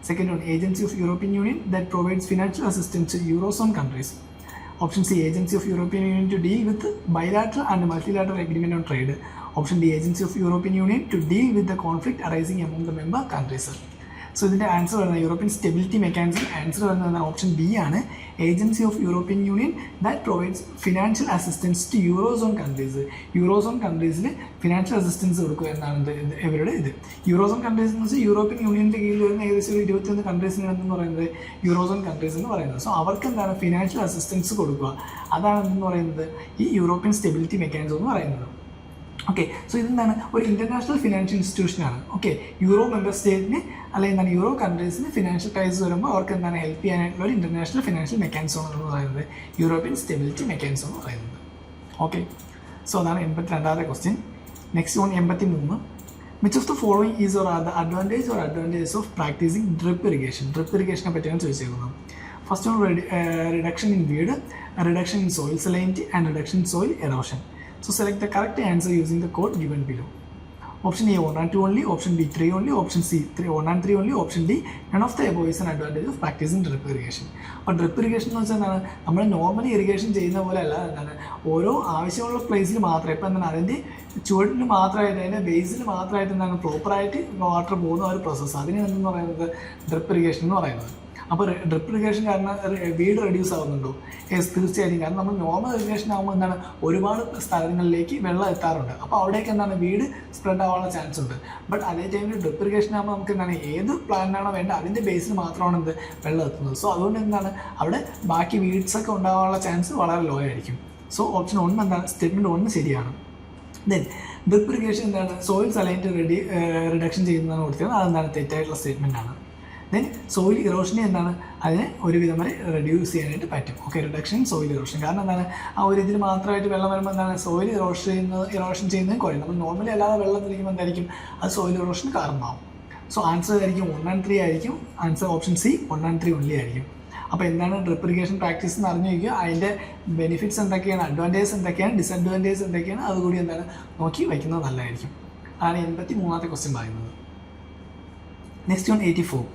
Second one, Agency of European Union that provides financial assistance to Eurozone countries. Option C, Agency of European Union to deal with bilateral and multilateral agreement on trade. Option D, Agency of European Union to deal with the conflict arising among the member countries. So ഇതിൻ്റെ answer വരുന്നത് European Stability Mechanism. Answer വരുന്നത് option B ആണ്, agency of European Union that provides financial assistance to eurozone countries. Eurozone കൺട്രീസിൽ financial assistance കൊടുക്കുക എന്നാണ് ഇവരുടെ ഇത്. Eurozone countries എന്ന് വെച്ചാൽ യൂറോപ്യൻ യൂണിയൻ്റെ കീഴിൽ വരുന്ന ഏകദേശം ഒരു 21 കൺട്രീസിനാണെന്ന് പറയുന്നത് യൂറോസോൺ കൺട്രീസ് എന്ന് പറയുന്നത്. സോ അവർക്ക് എന്താണ് ഫിനാൻഷ്യൽ അസിസ്റ്റൻസ് കൊടുക്കുക, അതാണ് എന്ന് പറയുന്നത് ഈ യൂറോപ്യൻ സ്റ്റെബിലിറ്റി മെക്കാനിസം എന്ന് പറയുന്നത്. ഓക്കെ, സോ ഇതെന്താണ് ഒരു ഇൻ്റർനാഷണൽ ഫിനാൻഷ്യൽ ഇൻസ്റ്റിറ്റ്യൂഷനാണ്. ഓക്കെ, യൂറോ മെമ്പർ സ്റ്റേറ്റിന് അല്ലെങ്കിൽ എന്താണ് യൂറോ കൺട്രീസിന് ഫിനാൻഷ്യൽ ക്രൈസിസ് വരുമ്പോൾ അവർക്ക് എന്താണ് ഹെൽപ്പ് ചെയ്യാനായിട്ടുള്ള ഒരു ഇൻ്റർനാഷണൽ ഫിനാൻഷ്യൽ മെക്കാനിസം എന്ന് പറയുന്നത് യൂറോപ്യൻ സ്റ്റെബിലിറ്റി മെക്കാനിസം എന്ന് പറയുന്നത്. ഓക്കെ, സോ അതാണ് 82ാമത്തെ question. Next one 83. Which of the following is or are the advantages of practising drip irrigation. Drip ഇറിഗേഷനെ പറ്റിയാണ് ചോദിച്ചേക്കുന്നത്. First one, reduction in weed, reduction in soil salinity, and reduction in soil erosion. So select the correct answer using the code given below. Option A 1 and 2 only, option B 3 only, option C 1 and 3 only, option D none of the above is an advantage of practicing drip irrigation. അപ്പോൾ drip irrigation എന്ന് വെച്ചാൽ എന്താണ്, നമ്മൾ normally irrigation ചെയ്യുന്ന പോലെ അല്ല, എന്താണ് ഓരോ ആവശ്യമുള്ള പ്ലേസിൽ മാത്രമേ, ഇപ്പോൾ എന്താണ് അതിൻ്റെ ചുവട്ടിൽ മാത്രമായിട്ട് അതിൻ്റെ ബേസിൽ മാത്രമായിട്ട് എന്താണ് പ്രോപ്പറായിട്ട് വാട്ടർ പോകുന്ന ഒരു പ്രോസസ്സ്, അതിനെ എന്തെന്ന് പറയുന്നത് ഡ്രിപ്പ് ഇറിഗേഷൻ എന്ന് പറയുന്നത്. അപ്പോൾ ഡ്രിപ്പ് ഇറിഗേഷൻ കാരണം വീട് റെഡ്യൂസ് ആവുന്നുണ്ടോ? യെസ്, തീർച്ചയായിട്ടും. കാരണം നമ്മൾ നോർമൽ ഇറിഗേഷൻ ആകുമ്പോൾ എന്താണ് ഒരുപാട് സ്ഥലങ്ങളിലേക്ക് വെള്ളം എത്താറുണ്ട്. അപ്പോൾ അവിടേക്ക് എന്താണ് വീട് സ്പ്രെഡ് ആവാനുള്ള ചാൻസ് ഉണ്ട്. ബട്ട് അതേ ടൈമിൽ ഡ്രിപ്പ് ഇറിഗേഷൻ ആകുമ്പോൾ നമുക്ക് എന്താണ് ഏത് പ്ലാന്റാണോ വേണ്ടത് അതിൻ്റെ ബേസിൽ മാത്രമാണ് എന്ത് വെള്ളം എത്തുന്നത്. സോ അതുകൊണ്ട് എന്താണ് അവിടെ ബാക്കി വീഡ്സൊക്കെ ഉണ്ടാകാനുള്ള ചാൻസ് വളരെ ലോ ആയിരിക്കും. സോ ഓപ്ഷൻ 1 എന്താണ്, സ്റ്റേറ്റ്മെൻറ്റ് 1 ശരിയാണ്. ദെൻ ഡ്രിപ്പ് ഇറിഗേഷൻ എന്താണ് സോയിൽ സലൈനിറ്റി റിഡക്ഷൻ ചെയ്യുന്നതാണ് കൊടുത്തത്, അതെന്താണ് തെറ്റായിട്ടുള്ള സ്റ്റേറ്റ്മെൻ്റ് ആണ്. ദെൻ സോയിൽ ഇറോഷനെ എന്താണ് അതിനെ ഒരുവിധം വരെ റെഡ്യൂസ് ചെയ്യാനായിട്ട് പറ്റും. Okay, reduction soil erosion. കാരണം എന്താണ് ആ ഒരു ഇതിൽ മാത്രമായിട്ട് വെള്ളം വരുമ്പോൾ എന്താണ് സോയിൽ ഇറോഷൻ ചെയ്യുന്നത് കുറയും. നമ്മൾ നോർമലി അല്ലാതെ വെള്ളം തിരിക്കുമ്പോൾ എന്തായിരിക്കും അത് സോയിൽ ഇറോഷൻ കാരണമാവും. സോ ആൻസർ ആയിരിക്കും 1 and 3 ആയിരിക്കും. Answer option C 1 and 3 only ആയിരിക്കും. അപ്പോൾ എന്താണ് ഡ്രിപ്പ് ഇറിഗേഷൻ പ്രാക്ടീസ് എന്ന് അറിഞ്ഞു വയ്ക്കുക. അതിൻ്റെ ബെനിഫിറ്റ്സ് എന്തൊക്കെയാണ്, അഡ്വാൻറ്റേജസ് എന്തൊക്കെയാണ്, ഡിസഡ്വാൻറ്റേജസ് എന്തൊക്കെയാണ്, അതുകൂടി എന്താണ് നോക്കി വയ്ക്കുന്നത് നല്ലതായിരിക്കും. അതാണ് 83ാമത്തെ ക്വസ്റ്റ്യൻ പറയുന്നത്. Next one 84.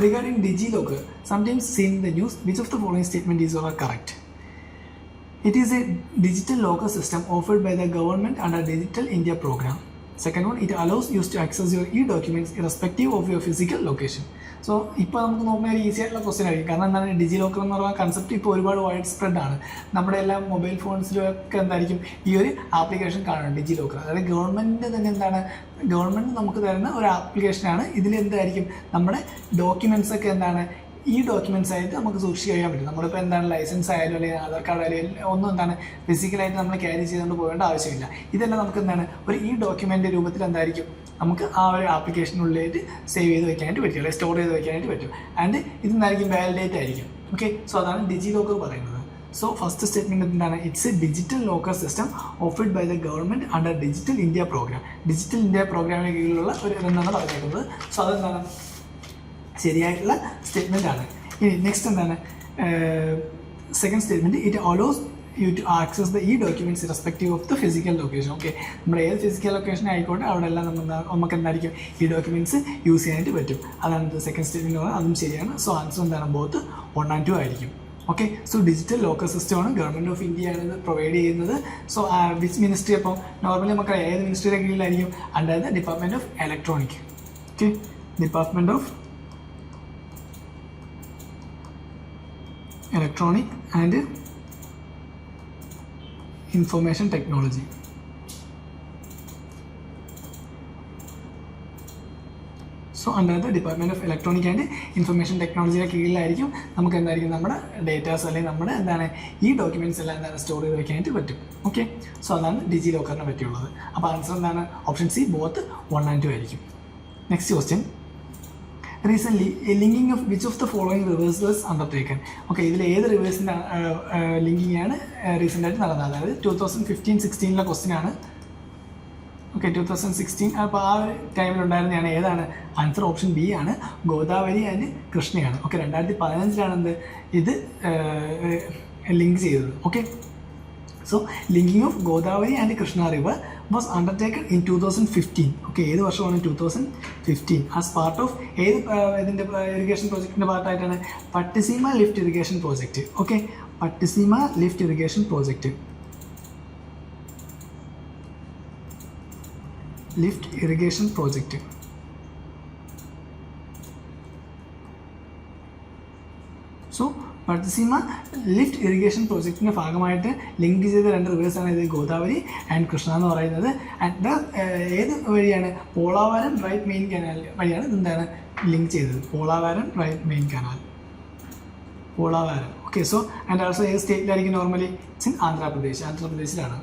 Regarding DigiLocker, sometimes seen in the news, which of the following statement is correct? It is a digital locker system offered by the government under Digital India program. Second one, it allows you to access your e-documents irrespective of your physical location. So ഇപ്പോൾ നമുക്ക് നോക്കുന്ന ഒരു easy ആയിട്ടുള്ള question ആയിരിക്കും. കാരണം എന്താണ് ഡിജി locker എന്ന് പറയുന്ന കൺസെപ്റ്റ് ഇപ്പോൾ ഒരുപാട് വൈഡ് സ്പ്രെഡ് ആണ്. നമ്മുടെ എല്ലാ മൊബൈൽ ഫോൺസിലൊക്കെ എന്തായിരിക്കും ഈ ഒരു ആപ്ലിക്കേഷൻ കാണുന്നത് ഡിജി ലോക്കർ. അതായത് ഗവൺമെൻറ് തന്നെ എന്താണ് ഗവൺമെൻറ് നമുക്ക് തരുന്ന ഒരു ആപ്ലിക്കേഷനാണ്. ഇതിൽ എന്തായിരിക്കും നമ്മുടെ ഡോക്യുമെൻറ്റ്സ് ഒക്കെ എന്താണ് ഈ ഡോക്യുമെൻറ്റ്സ് ആയിട്ട് നമുക്ക് സൂക്ഷിച്ച് കഴിയാൻ പറ്റും. നമ്മളിപ്പോൾ എന്താണ് ലൈസൻസ് ആയാലും അല്ലെങ്കിൽ ആധാർ കാർഡ് ആയാലും ഒന്നും എന്താണ് ഫിസിക്കലായിട്ട് നമ്മൾ ക്യാരി ചെയ്തുകൊണ്ട് പോകേണ്ട ആവശ്യമില്ല. ഇതെല്ലാം നമുക്ക് എന്താണ് ഒരു ഈ ഡോക്യുമെൻ്റ് രൂപത്തിൽ എന്തായിരിക്കും നമുക്ക് ആ ഒരു ആപ്ലിക്കേഷനുള്ളിലായിട്ട് സേവ് ചെയ്ത് വെക്കാനായിട്ട് പറ്റും, അല്ലെങ്കിൽ സ്റ്റോർ ചെയ്ത് വെക്കാനായിട്ട് പറ്റും. ആൻഡ് ഇതെന്തായിരിക്കും വാലിഡേറ്റ് ആയിരിക്കും. ഓക്കെ, സോ അതാണ് ഡിജി ലോക്കർ പറയുന്നത്. സോ ഫസ്റ്റ് സ്റ്റേറ്റ്മെൻറ്റ് എന്താണ്, it's a digital locker system offered by the government under digital India programme. Digital India പ്രോഗ്രാമിന് കീഴിലുള്ള ഒരു ഇതെന്നാണ് പറഞ്ഞേക്കുന്നത്. സോ അതെന്താണ് ശരിയായിട്ടുള്ള സ്റ്റേറ്റ്മെൻ്റ് ആണ്. ഇനി നെക്സ്റ്റ് എന്താണ് second statement, it allows you to access the e documents respective of the physical location. Okay, നമ്മുടെ ഏത് ഫിസിക്കൽ ലൊക്കേഷൻ ആയിക്കോട്ടെ അവിടെ എല്ലാം നമുക്ക് എന്തായിരിക്കും ഈ ഡോക്യുമെൻറ്റ്സ് യൂസ് ചെയ്യാനായിട്ട് പറ്റും. അതാണ് സെക്കൻഡ് സ്റ്റേറ്റ്മെൻറ്റ് പറയുന്നത്, അതും ശരിയാണ്. സോ ആൻസർ എന്താണ് ബോത്ത് 1 and 2 ആയിരിക്കും. ഓക്കെ, സോ ഡിജിറ്റൽ ലോക്കർ സിസ്റ്റമാണ് ഗവൺമെൻറ് ഓഫ് ഇന്ത്യ ആണ് ഇത് പ്രൊവൈഡ് ചെയ്യുന്നത്. സോ വിച്ച് മിനിസ്ട്രി, അപ്പോൾ നോർമലി നമുക്ക് ഏത് മിനിസ്ട്രിയുടെ കീഴിലായിരിക്കും under the department of electronic. Okay, department of electronic and information technology. So under the department of electronic and information ടെക്നോളജിയുടെ കീഴിലായിരിക്കും നമുക്ക് എന്തായിരിക്കും നമ്മുടെ ഡേറ്റാസ് അല്ലെങ്കിൽ നമ്മുടെ എന്താണ് ഈ ഡോക്യുമെൻറ്റ്സ് എല്ലാം എന്താണ് സ്റ്റോർ ചെയ്ത് വെക്കാനായിട്ട് പറ്റും. ഓക്കെ, സോ അതാണ് ഡിജി ലോക്കറിനെ പറ്റിയുള്ളത്. അപ്പോൾ ആൻസർ എന്താണ് ഓപ്ഷൻ സി ബോത്ത് 1 and 2 ആയിരിക്കും. Next question, recently linking of which of the following reverse was undertaken. Okay, ഇതിൽ ഏത് റിവേഴ്സിൻ്റെ ലിങ്കിങ് ആണ് റീസെൻ്റായിട്ട് നടന്നത്? അതായത് 2015-16 ക്വസ്റ്റ്യൻ ആണ്. ഓക്കെ, 2016 അപ്പോൾ ആ ഒരു ടൈമിലുണ്ടായിരുന്നതാണ്. ഏതാണ് ആൻസർ? ഓപ്ഷൻ ബി ആണ്, ഗോദാവരി ആൻഡ് കൃഷ്ണയാണ്. ഓക്കെ, 2015 എന്ത് ഇത് ലിങ്ക് ചെയ്തത്. Okay, so linking of Godavari and Krishna river was undertaken in 2015. ഓക്കെ, ഏത് വർഷമാണ്? 2015. ആസ് പാർട്ട് ഓഫ് ഏത് ഇതിൻ്റെ ഇറിഗേഷൻ പ്രോജക്റ്റിൻ്റെ പാർട്ടായിട്ടാണ്? Pattiseema lift irrigation project. Okay, Pattiseema lift irrigation project. Lift irrigation project. So Pattiseema lift irrigation പ്രോജക്റ്റിൻ്റെ ഭാഗമായിട്ട് ലിങ്ക് ചെയ്ത 2 റിവേഴ്സാണ് ഇത് ഗോദാവരി ആൻഡ് കൃഷ്ണ എന്ന് പറയുന്നത്. ആൻഡ് ഏത് വഴിയാണ്? പോളാവാരം റൈറ്റ് മെയിൻ കനാൽ വഴിയാണ് ഇതെന്താണ് ലിങ്ക് ചെയ്തത്. Polavaram right main canal, Polavaram. Okay, so and also ഏത് സ്റ്റേറ്റിലായിരിക്കും നോർമലി? ഇറ്റ്സ് ഇൻ ആന്ധ്രാപ്രദേശിലാണ്.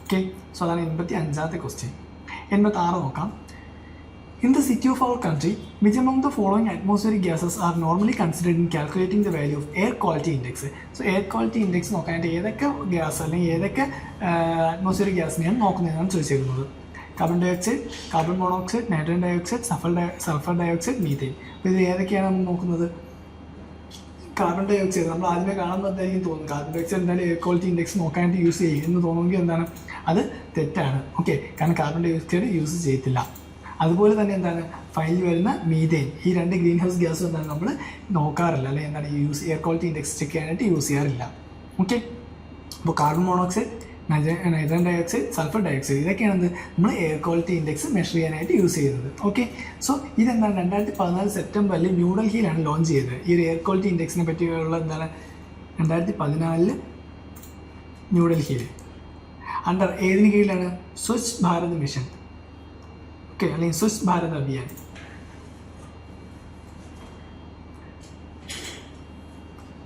ഓക്കെ, സോ അതാണ് 85ാമത്തെ ക്വസ്റ്റ്യൻ. 86 നോക്കാം. In the city of our country, which among the following atmospheric gases are normally considered in calculating the value of air quality index? So air quality index നോക്കാനായിട്ട് ഏതൊക്കെ gas അല്ലെങ്കിൽ ഏതൊക്കെ atmospheric ഗ്യാസിനെയാണ് നോക്കുന്നതെന്നാണ് ചോദിച്ചിരുന്നത്. Carbon dioxide, carbon monoxide, nitrogen dioxide, sulphur dioxide, methane. അപ്പോൾ ഇത് ഏതൊക്കെയാണ് നമ്മൾ നോക്കുന്നത്? കാർബൺ ഡൈ ഓക്സൈഡ് നമ്മൾ ആദ്യമേ കാണുമ്പോഴത്തേക്കും തോന്നും കാർബൺ ഡൈ ഓക്സൈഡ് എന്തായാലും എയർ ക്വാളിറ്റി ഇൻഡെക്സ് നോക്കാനായിട്ട് യൂസ് ചെയ്യും എന്ന് തോന്നുമെങ്കിൽ എന്താണ് അത് തെറ്റാണ്. ഓക്കെ, കാരണം കാർബൺ ഡൈ ഓക്സൈഡ് യൂസ് ചെയ്യത്തില്ല. അതുപോലെ തന്നെ എന്താണ് ഫൈനൽ വരുന്ന മീഥേൻ, ഈ രണ്ട് ഗ്രീൻ ഹൗസ് ഗ്യാസും എന്താണ് നമ്മൾ നോക്കാറില്ല, അല്ലെങ്കിൽ എന്താണ് എയർ ക്വാളിറ്റി ഇൻഡെക്സ് ചെക്ക് ചെയ്യാനായിട്ട് യൂസ് ചെയ്യാറില്ല. ഓക്കെ, അപ്പോൾ carbon monoxide, nitrogen dioxide, sulphur dioxide ഇതൊക്കെയാണ് നമ്മൾ എയർ ക്വാളിറ്റി ഇൻഡെക്സ് മെഷർ ചെയ്യാനായിട്ട് യൂസ് ചെയ്യുന്നത്. ഓക്കെ, സോ ഇതെന്താണ് 2014 സെപ്റ്റംബറിൽ ന്യൂഡൽഹിയിലാണ് ലോഞ്ച് ചെയ്തത്. ഈ ഒരു എയർ ക്വാളിറ്റി ഇൻഡെക്സിനെ പറ്റിയുള്ള എന്താണ് 2014 ന്യൂഡൽഹിയിൽ അണ്ടർ ഏതിന് കീഴിലാണ്? സ്വച്ഛ് ഭാരത് മിഷൻ, ഓക്കെ, അല്ലെങ്കിൽ സ്വച്ഛ് ഭാരത് അഭിയാൻ.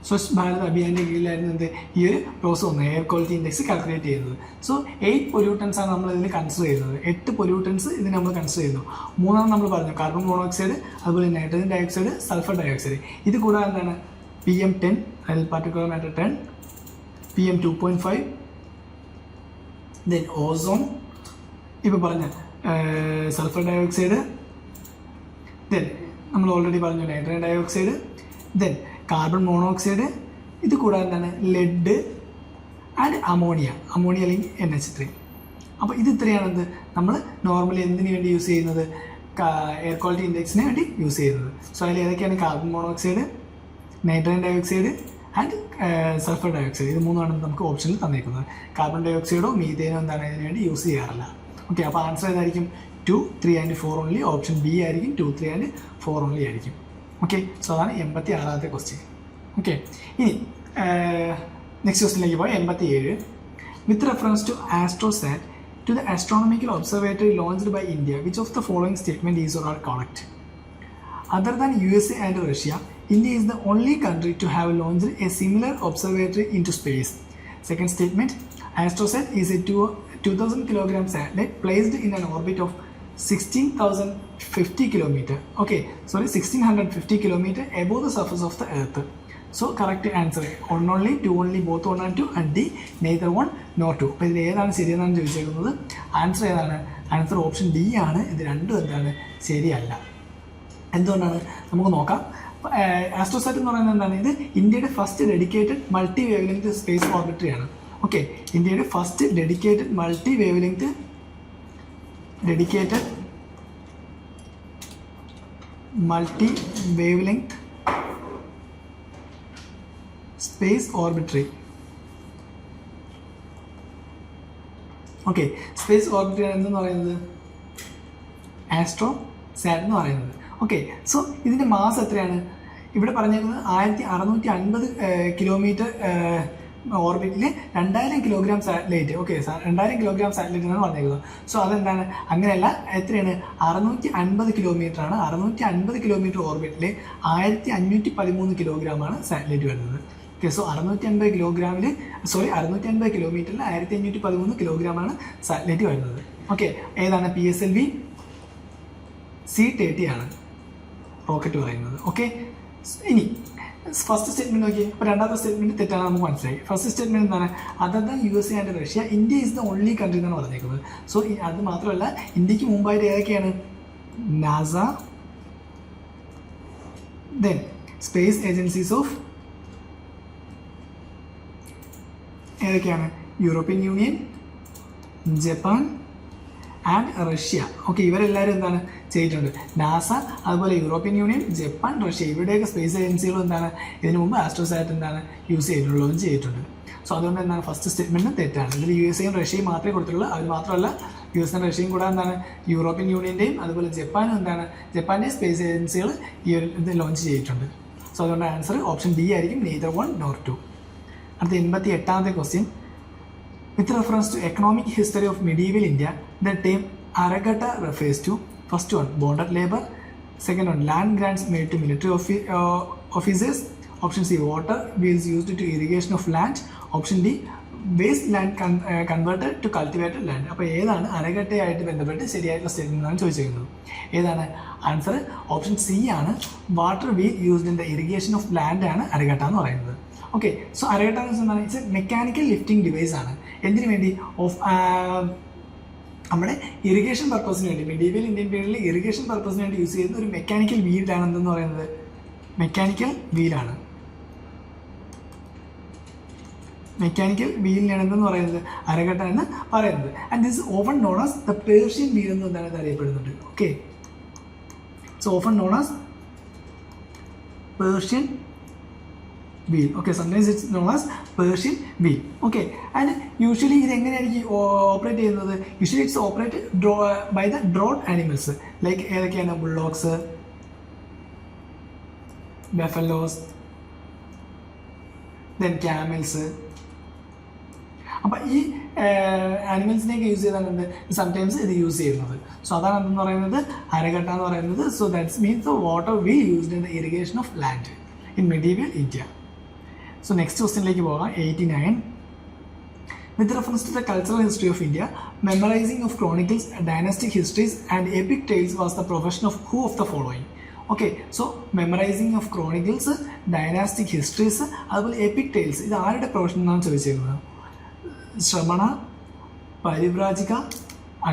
സ്വച്ഛ് ഭാരത് അഭിയാൻ്റെ കീഴിലായിരുന്നു എന്ത് ഈ ഒരു പ്രോസസ് ഒന്ന് എയർ ക്വാളിറ്റി ഇൻഡെക്സ് കാൽക്കുലേറ്റ് ചെയ്യുന്നത്. സോ 8 പൊല്യൂട്ടൻസ് ആണ് നമ്മൾ ഇതിൽ കൺസിഡർ ചെയ്യുന്നത്. 8 പൊല്യൂട്ടൻസ് ഇതിന് നമ്മൾ കൺസിഡർ ചെയ്യുന്നു. 3 നമ്മൾ പറഞ്ഞു, കാർബൺ മോണോക്സൈഡ്, അതുപോലെ nitrogen dioxide, sulphur dioxide. ഇത് കൂടാതെ എന്താണ് PM10 അതിൽ particular matter 10, PM2.5, then ozone, ഇപ്പോൾ പറഞ്ഞ സൾഫർ ഡൈ ഓക്സൈഡ്, ദെൻ നമ്മൾ ഓൾറെഡി പറഞ്ഞു nitrogen dioxide, then carbon monoxide. ഇത് കൂടാതെ എന്താണ് ലെഡ് ആൻഡ് അമോണിയ അല്ലെങ്കിൽ NH3. അപ്പോൾ ഇത് ഇത്രയാണെന്ത് നമ്മൾ നോർമലി എന്തിനു വേണ്ടി യൂസ് ചെയ്യുന്നത്? എയർ ക്വാളിറ്റി ഇൻഡെക്സിന് വേണ്ടി യൂസ് ചെയ്യുന്നത്. സോ അതിൽ ഏതൊക്കെയാണ്? Carbon monoxide, nitrogen dioxide and sulphur dioxide. ഇത് മൂന്നാണ് നമുക്ക് ഓപ്ഷനിൽ തന്നിരിക്കുന്നത്. കാർബൺ ഡൈ ഓക്സൈഡോ മീഥേനോ എന്താണ് ഇതിന് വേണ്ടി യൂസ് ചെയ്യാറില്ല. ഓക്കെ, അപ്പോൾ ആൻസർ ഏതായിരിക്കും? 2, 3 and 4 ഓൺലി. ഓപ്ഷൻ ബി ആയിരിക്കും 2, 3 and 4 ഓൺലി ആയിരിക്കും. ഓക്കെ, സോ അതാണ് 86ാമത്തെ ക്വസ്റ്റ്യൻ. ഓക്കെ, ഇനി നെക്സ്റ്റ് ക്വസ്റ്റ്യനിലേക്ക് പോയാൽ 87. With reference to AstroSat to the astronomical observatory launched by India, which of the following statement is or are correct? Other than USA and Russia, India is the only country to have launched a similar observatory into space. Second statement, AstroSat is a 2000 kilogram satellite placed in an orbit of 16,050 kilometer. Okay, sorry, 1650 kilometer above the surface of the Earth. So correct answer 1 only, 2 only, both 1 and 2, and D neither 1 nor 2. അപ്പോൾ ഇതിൽ ഏതാണ് ശരിയെന്നാണ് ചോദിച്ചേക്കുന്നത്. Answer ഏതാണ്? Answer option D ആണ്. ഇത് രണ്ടും എന്താണ് ശരിയല്ല. എന്തുകൊണ്ടാണ് നമുക്ക് നോക്കാം. ആസ്ട്രോസാറ്റ് എന്ന് പറയുന്നത് എന്താണ്? ഇത് ഇന്ത്യയുടെ first dedicated multi wavelength space ഓർബിറ്ററി ആണ്. ഓക്കെ, ഇന്ത്യയുടെ first dedicated multi wavelength space ഓർബിറ്ററി. ഓക്കെ, സ്പേസ് ഓർബിറ്ററി എന്തെന്ന് പറയുന്നത്? ആസ്ട്രോസാറ്റ് എന്ന് പറയുന്നത്. ഓക്കെ, സോ ഇതിൻ്റെ മാസ് എത്രയാണ്? ഇവിടെ പറഞ്ഞേക്കുന്നത് 1650 കിലോമീറ്റർ ഓർബിറ്റിൽ 2000 kilogram satellite. Okay, 2000 kilogram satellite എന്നാണ് പറഞ്ഞേക്കുന്നത്. സോ അതെന്താണ്? അങ്ങനെയല്ല, എത്രയാണ്? 650 കിലോമീറ്റർ ആണ്. 650 കിലോമീറ്റർ ഓർബിറ്റിൽ 1513 കിലോഗ്രാമാണ് സാറ്റലൈറ്റ് വരുന്നത്. ഓക്കെ, സോ 650 കിലോമീറ്ററിൽ 1513 കിലോഗ്രാമാണ് സാറ്റലൈറ്റ് വരുന്നത്. ഓക്കെ, ഏതാണ്? PSLV C30 ആണ് റോക്കറ്റ് പറയുന്നത്. ഓക്കെ, ഇനി ഫസ്റ്റ് സ്റ്റേറ്റ്മെന്റ് നോക്കി. അപ്പോൾ രണ്ടാമത്തെ സ്റ്റേറ്റ്മെന്റ് തെറ്റാണ് നമുക്ക് മനസ്സിലായി. ഫസ്റ്റ് സ്റ്റേറ്റ്മെന്റ് എന്താണ്? Other than USA and Russia, India is the only country എന്നാണ് പറഞ്ഞേക്കുന്നത്. സോ അത് മാത്രമല്ല, ഇന്ത്യക്ക് മുമ്പായിട്ട് ഏതൊക്കെയാണ്? NASA, then space agencies of ഏതൊക്കെയാണ്? European Union, Japan and Russia. Okay, ഇവരെല്ലാവരും എന്താണ് ചെയ്തിട്ടുണ്ട്? നാസ, അതുപോലെ യൂറോപ്യൻ യൂണിയൻ, ജപ്പാൻ, റഷ്യ, ഇവിടെയൊക്കെ സ്പേസ് ഏജൻസികൾ എന്താണ് ഇതിനു മുമ്പ് ആസ്ട്രോസാറ്റ് എന്താണ് യൂസ് ചെയ്തിട്ടുള്ളത്, ലോഞ്ച് ചെയ്തിട്ടുണ്ട്. സോ അതുകൊണ്ട് എന്താണ് ഫസ്റ്റ് സ്റ്റേറ്റ്മെൻറ്റ് തെറ്റാണ്. ഇതിൽ USA റഷ്യയും മാത്രമേ കൊടുത്തിട്ടുള്ളൂ. അത് മാത്രമല്ല US റഷ്യയും കൂടെ എന്താണ് യൂറോപ്യൻ യൂണിയൻ്റെയും അതുപോലെ ജപ്പാനും എന്താണ് ജപ്പാൻ്റെ സ്പേസ് ഏജൻസികൾ ഈ ഒരു ഇത് ലോഞ്ച് ചെയ്തിട്ടുണ്ട്. സോ അതുകൊണ്ട് ആൻസർ ഓപ്ഷൻ ഡി ആയിരിക്കും, neither 1 nor 2. അടുത്ത 88ാമത്തെ question. With reference to economic history of medieval India, the term Aragata refers to: first one, bonded labor; second one, land grants made to military officers; option C, water wheels used to irrigation of land; option D, waste land converted to cultivated land. അപ്പോൾ ഏതാണ് അരകട്ടയായിട്ട് ബന്ധപ്പെട്ട് ശരിയായിട്ടുള്ള statement എന്നാണ് ചോദിച്ചിരിക്കുന്നത്. ഏതാണ് answer? Option C ആണ്. Water wheel used in the irrigation of land ആണ് അരകട്ട എന്ന് പറയുന്നത്. ഓക്കെ, സോ അരകട്ട എന്ന് വെച്ചാൽ it's A mechanical lifting device ആണ്. എന്തിനു വേണ്ടി? നമ്മുടെ ഇറിഗേഷൻ പർപ്പസിന് വേണ്ടി, മെഡീവൽ ഇന്ത്യൻ പീരീഡിൽ ഇറിഗേഷൻ പർപ്പസിന് വേണ്ടി യൂസ് ചെയ്യുന്ന ഒരു മെക്കാനിക്കൽ വീലാണ് എന്തെന്ന് പറയുന്നത്? മെക്കാനിക്കൽ വീലാണ്. മെക്കാനിക്കൽ വീലിനാണ് എന്തെന്ന് പറയുന്നത് അരകട്ട എന്ന് പറയുന്നത്. And this often known as the Persian wheel എന്ന് എന്താണ് അറിയപ്പെടുന്നുണ്ട്. Okay, so often known as Persian wheel. Okay, sometimes it's known as Persian wheel. Okay, and usually ഇത് എങ്ങനെയായിരിക്കും ഓപ്പറേറ്റ് ചെയ്യുന്നത്? Usually it's operate by the draught animals like ഏതൊക്കെയാണ്? Bullocks, buffaloes, then camels. അപ്പം ഈ ആനിമൽസിനെയൊക്കെ use ചെയ്താണ് എന്ത് sometimes ഇത് use ചെയ്യുന്നത്. സോ അതാണ് എന്തെന്ന് പറയുന്നത് അരകട്ട എന്ന് പറയുന്നത്. So that's means the water wheel used in the irrigation of land in medieval India. So next questionലേക്ക് പോകാം. 89. With reference to the cultural history of India, memorizing of chronicles, dynastic histories and epic tales was the profession of who of the following? Okay, so memorizing of chronicles, dynastic histories, അതുപോലെ epic tales ഇത് ആരുടെ profession എന്നാണ് ചോദിച്ചിരുന്നത്? ശ്രമണ, പരിവ്രാജിക,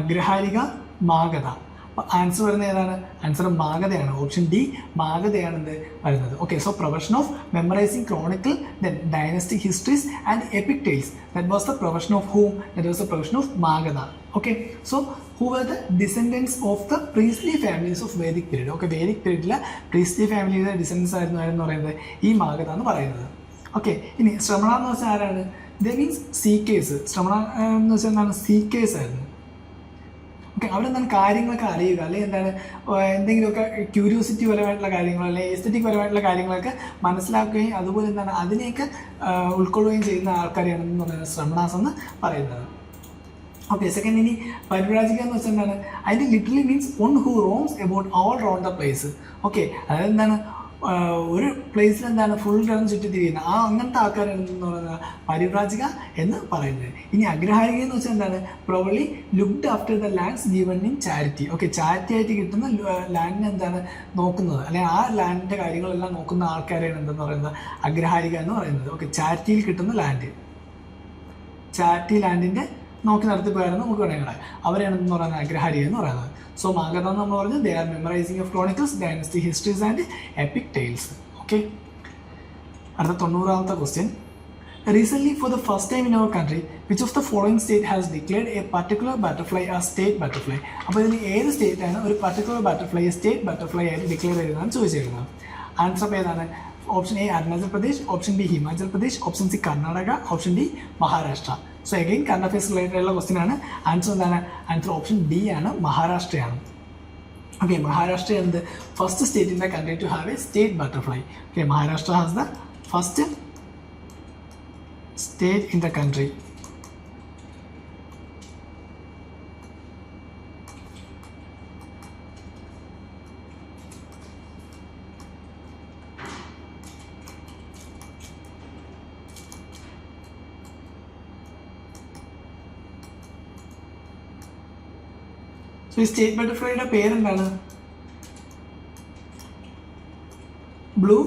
അഗ്രഹാരിക, മാഗധ. അപ്പോൾ answer വരുന്നത് ഏതാണ്? Answer മാഗധയാണ്. Option D മാഗധയാണ് എന്ത് വരുന്നത്. Okay, so profession of memorising chronicle, then dynastic histories and epic tales, that was the profession of whom? That was the profession of Magadha. Okay, so who were the descendants of the priestly families of Vedic period? Okay, Vedic പീരീഡിലെ priestly ഫാമിലിയുടെ descendants ആയിരുന്നു എന്ന് പറയുന്നത് ഈ മാഗധ എന്ന് പറയുന്നത്. Okay, ഇനി ശ്രമണ എന്ന് വെച്ചാൽ ആരാണ്? The means seekers. Shramana എന്ന് വെച്ചാൽ എന്താണ്? സി കേസ് ആയിരുന്നു. ഓക്കെ, അവിടെ എന്താണ് കാര്യങ്ങളൊക്കെ അറിയുക, അല്ലെങ്കിൽ എന്താണ് എന്തെങ്കിലുമൊക്കെ ക്യൂരിയോസിറ്റി പരമായിട്ടുള്ള കാര്യങ്ങൾ അല്ലെങ്കിൽ എസ്തറ്റിക് പരമായിട്ടുള്ള കാര്യങ്ങളൊക്കെ മനസ്സിലാക്കുകയും അതുപോലെ എന്താണ് അതിനെയൊക്കെ ഉൾക്കൊള്ളുകയും ചെയ്യുന്ന ആൾക്കാരെയാണെന്ന് പറയുന്നത് ശ്രമണാസ് എന്ന് പറയുന്നത്. ഓക്കെ, സെക്കൻഡ് ഇനി പരിവ്രാജിക എന്ന് വെച്ചാൽ എന്താണ്? അതിന് literally means one who roams about all round the place. Okay, അതായത് എന്താണ് ഒരു പ്ലേസിൽ എന്താണ് ഫുൾ റൺ ചുറ്റി തിരിയുന്നത് അങ്ങനത്തെ ആൾക്കാരാണ് എന്ന് പറയുന്നത് പരിവ്രാജിക എന്ന് പറയുന്നത്. ഇനി അഗ്രഹാരിക എന്ന് വെച്ചാൽ എന്താണ്? Probably looked after the lands given in charity. Okay, charity ആയിട്ട് കിട്ടുന്ന ലാൻഡിനെ എന്താണ് നോക്കുന്നത്, അല്ലെങ്കിൽ ആ ലാൻഡിൻ്റെ കാര്യങ്ങളെല്ലാം നോക്കുന്ന ആൾക്കാരെയാണ് എന്തെന്ന് പറയുന്നത് അഗ്രഹാരിക എന്ന് പറയുന്നത്. ഓക്കെ, ചാരിറ്റിയിൽ കിട്ടുന്ന ലാൻഡ്, ചാരിറ്റി ലാൻഡിൻ്റെ നോക്കി നടത്തിപ്പോയായിരുന്നു നമുക്ക് വേണമെങ്കിൽ അവരെയാണെന്ന് പറയുന്നത് അഗ്രഹാരിക എന്ന് പറയുന്നത്. സോ മാഗധ എന്ന് നമ്മൾ പറഞ്ഞു they are memorising of chronicles, dynastic histories and epic tales. Okay, അടുത്ത 90ാമത്തെ question. Recently, for the first time in our country, which of the following state has declared a particular butterfly as state butterfly? അപ്പോൾ ഇതിൽ ഏത് സ്റ്റേറ്റാണ് ഒരു particular butterfly state butterfly ആയിട്ട് declare ചെയ്തതാണ് ചോദിച്ചിരുന്നത്? ആൻസർ അപ്പോൾ ഏതാണ്? Option A Arunachal Pradesh, option B Himachal Pradesh, option C Karnataka, option D Maharashtra. So again current affairs related ആയിട്ടുള്ള ക്വസ്റ്റ്യൻ ആണ്. ആൻസർ എന്താണ്? ആൻസർ ഓപ്ഷൻ ഡി ആണ്, മഹാരാഷ്ട്രയാണ്. ഓക്കെ, മഹാരാഷ്ട്ര എന്ത് first state in the country to have a state butterfly. Okay, Maharashtra has the first state in the country. So ഈ state ബട്ടർഫ്ലൈയുടെ പേരെന്താണ്? Blue